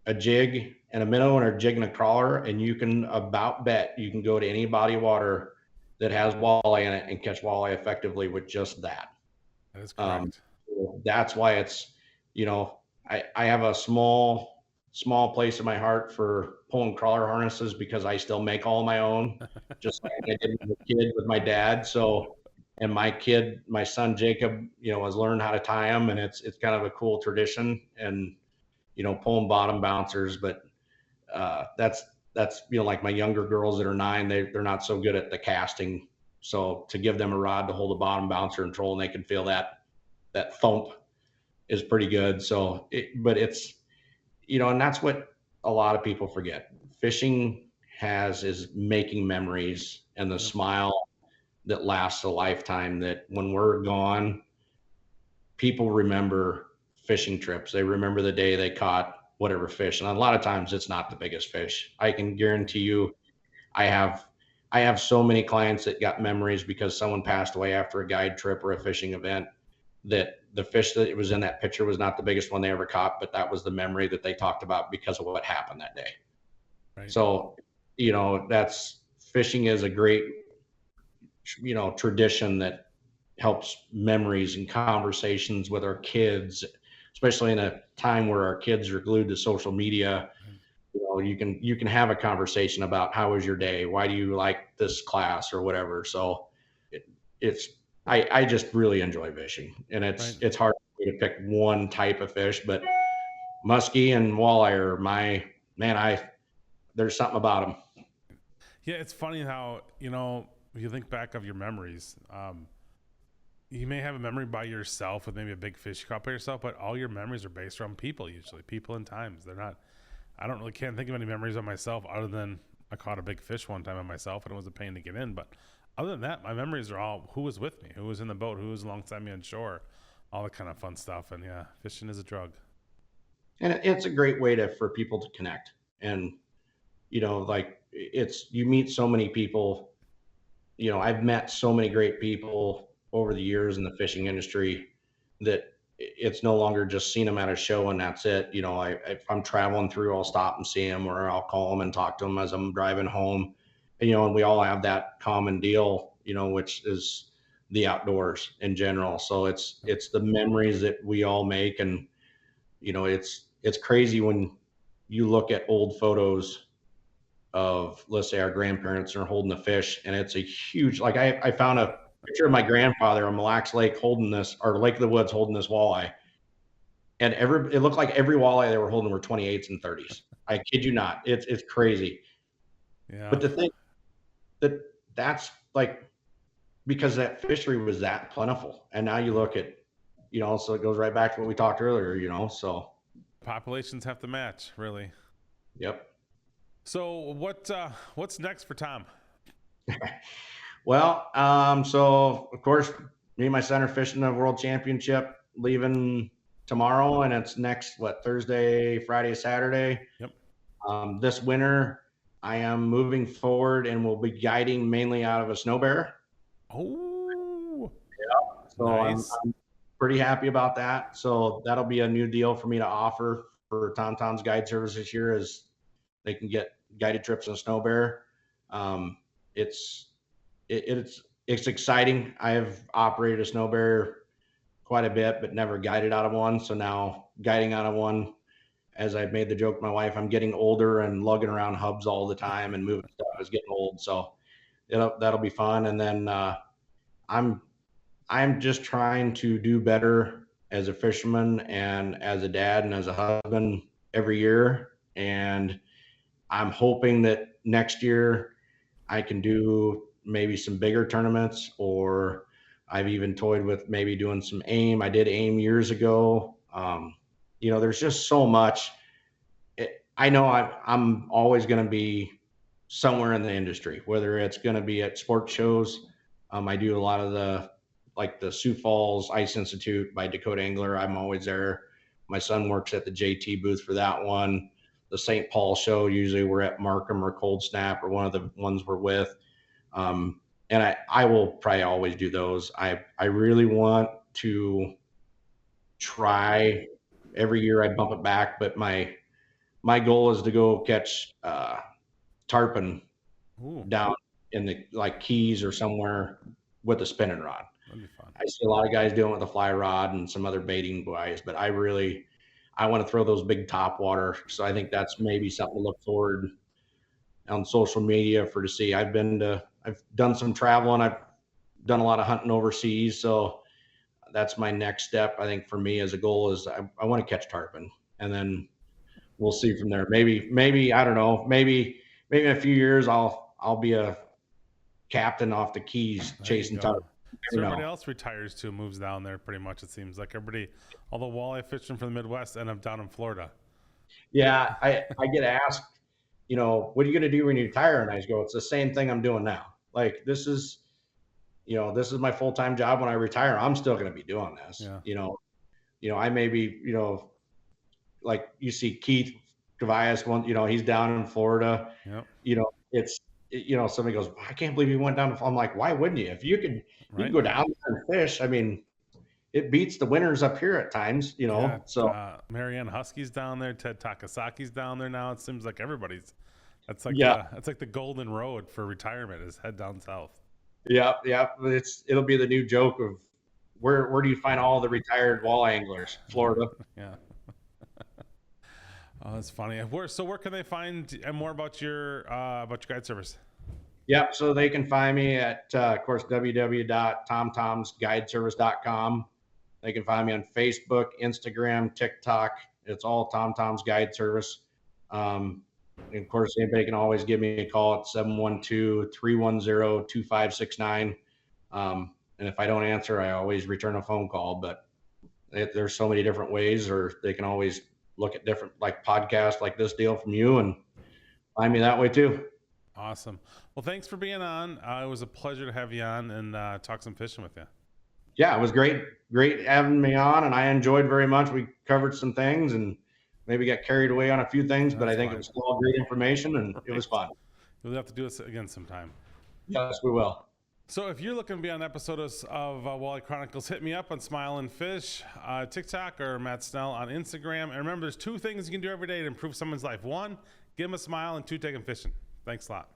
a jig and a minnow and a jig and a crawler, and you can about bet you can go to any body of water that has walleye in it and catch walleye effectively with just that. That is correct. That's why it's, I have a small place in my heart for pulling crawler harnesses, because I still make all my own, just like I did as a kid with my dad. So, and my son Jacob, has learned how to tie them, and it's kind of a cool tradition, and pulling bottom bouncers. But that's like my younger girls that are 9, they're not so good at the casting. So to give them a rod to hold a bottom bouncer and troll, and they can feel that thump, is pretty good. So, but it's, and that's what a lot of people forget. Fishing is making memories, and the smile that lasts a lifetime, that when we're gone, people remember fishing trips. They remember the day they caught whatever fish. And a lot of times it's not the biggest fish. I can guarantee you, I have so many clients that got memories because someone passed away after a guide trip or a fishing event, that the fish that was in that picture was not the biggest one they ever caught, but that was the memory that they talked about because of what happened that day. Right. So, fishing is a great, tradition that helps memories and conversations with our kids, especially in a time where our kids are glued to social media. You can have a conversation about, how was your day? Why do you like this class or whatever? So I just really enjoy fishing, and it's hard for me to pick one type of fish, but muskie and walleye are there's something about them. Yeah. It's funny how, if you think back of your memories, you may have a memory by yourself with maybe a big fish you caught by yourself, but all your memories are based around people, usually people and times. I don't really can't think of any memories of myself other than I caught a big fish one time on myself, and it was a pain to get in. But other than that, my memories are all who was with me, who was in the boat, who was alongside me on shore, all that kind of fun stuff. And yeah, fishing is a drug. And it's a great way for people to connect. And, you meet so many people I've met so many great people over the years in the fishing industry that it's no longer just seeing them at a show and that's it. If I'm traveling through, I'll stop and see them, or I'll call them and talk to them as I'm driving home. And we all have that common deal, which is the outdoors in general. So it's the memories that we all make. And, it's crazy when you look at old photos of, let's say, our grandparents are holding the fish, and it's a huge, like I found a picture of my grandfather on Mille Lacs Lake holding this, or Lake of the Woods holding this walleye, and it looked like every walleye they were holding were 28s and 30s. I kid you not. It's crazy. Yeah. But to think that that's like, because that fishery was that plentiful, and now you look at, so it goes right back to what we talked earlier, so. Populations have to match, really. Yep. So what's next for Tom? Well, so of course, me and my son are fishing the World Championship, leaving tomorrow, and it's next Thursday, Friday, Saturday. Yep. This winter, I am moving forward and will be guiding mainly out of a snow bear. Oh, yeah. So nice. I'm pretty happy about that. So that'll be a new deal for me to offer for Tom Tom's guide service this year, is they can get guided trips on a snow bear. It's exciting. I have operated a snow bear quite a bit, but never guided out of one. So now guiding out of one, as I've made the joke to my wife, I'm getting older and lugging around hubs all the time and moving stuff is getting old. So that'll be fun. And then I'm just trying to do better as a fisherman and as a dad and as a husband every year. And I'm hoping that next year I can do maybe some bigger tournaments, or I've even toyed with maybe doing some AIM. I did AIM years ago. There's just so much. I know I'm always going to be somewhere in the industry, whether it's going to be at sports shows. I do a lot of the Sioux Falls Ice Institute by Dakota Angler. I'm always there. My son works at the JT booth for that one. The St. Paul show, usually we're at Markham or Cold Snap or one of the ones we're with. And I will probably always do those. I really want to try every year. I bump it back, but my goal is to go catch tarpon down in the Keys or somewhere with a spinning rod. That'd be fun. I see a lot of guys doing it with a fly rod and some other baiting guys, but I want to throw those big top water. So I think that's maybe something to look forward on social media to see. I've done some traveling. I've done a lot of hunting overseas. So that's my next step. I think for me as a goal is I want to catch tarpon, and then we'll see from there. Maybe, I don't know, maybe in a few years, I'll be a captain off the Keys chasing tarpon. So everybody else retires too, moves down there pretty much. It seems like everybody, all the walleye fishing from the Midwest end up down in Florida. Yeah. I get asked, what are you going to do when you retire? And I just go, it's the same thing I'm doing now. Like, this is my full-time job. When I retire, I'm still going to be doing this. Yeah. I may be, like you see Keith Cavias one, he's down in Florida. Yep. Somebody goes, I can't believe he went down. I'm like, why wouldn't you? If you can go down there and fish. I mean, it beats the winters up here at times, Yeah, so Marianne Husky's down there. Ted Takasaki's down there now. It seems like everybody's. That's like that's like the golden road for retirement, is head down south. Yeah. It'll be the new joke of where do you find all the retired walleye anglers? Florida. Yeah. Oh, that's funny. Where can they find more about your guide service? Yep. So they can find me at, of course, www.tomtomsguideservice.com. They can find me on Facebook, Instagram, TikTok. It's all Tom Tom's Guide Service. And of course, anybody can always give me a call at 712-310-2569. And if I don't answer, I always return a phone call. But there's so many different ways, or they can always look at different podcasts like this deal from you and find me that way too. Awesome. Well, thanks for being on. It was a pleasure to have you on and talk some fishing with you. Yeah, it was great having me on, and I enjoyed very much. We covered some things and maybe got carried away on a few things, but I think it was all great information, and it was fun. You'll have to do this again sometime. Yes, we will. So if you're looking to be on an episode of Walleye Chronicles, hit me up on Smile and Fish, TikTok, or Matt Snell on Instagram. And remember, there's 2 things you can do every day to improve someone's life. 1, give them a smile, and 2, take them fishing. Thanks a lot.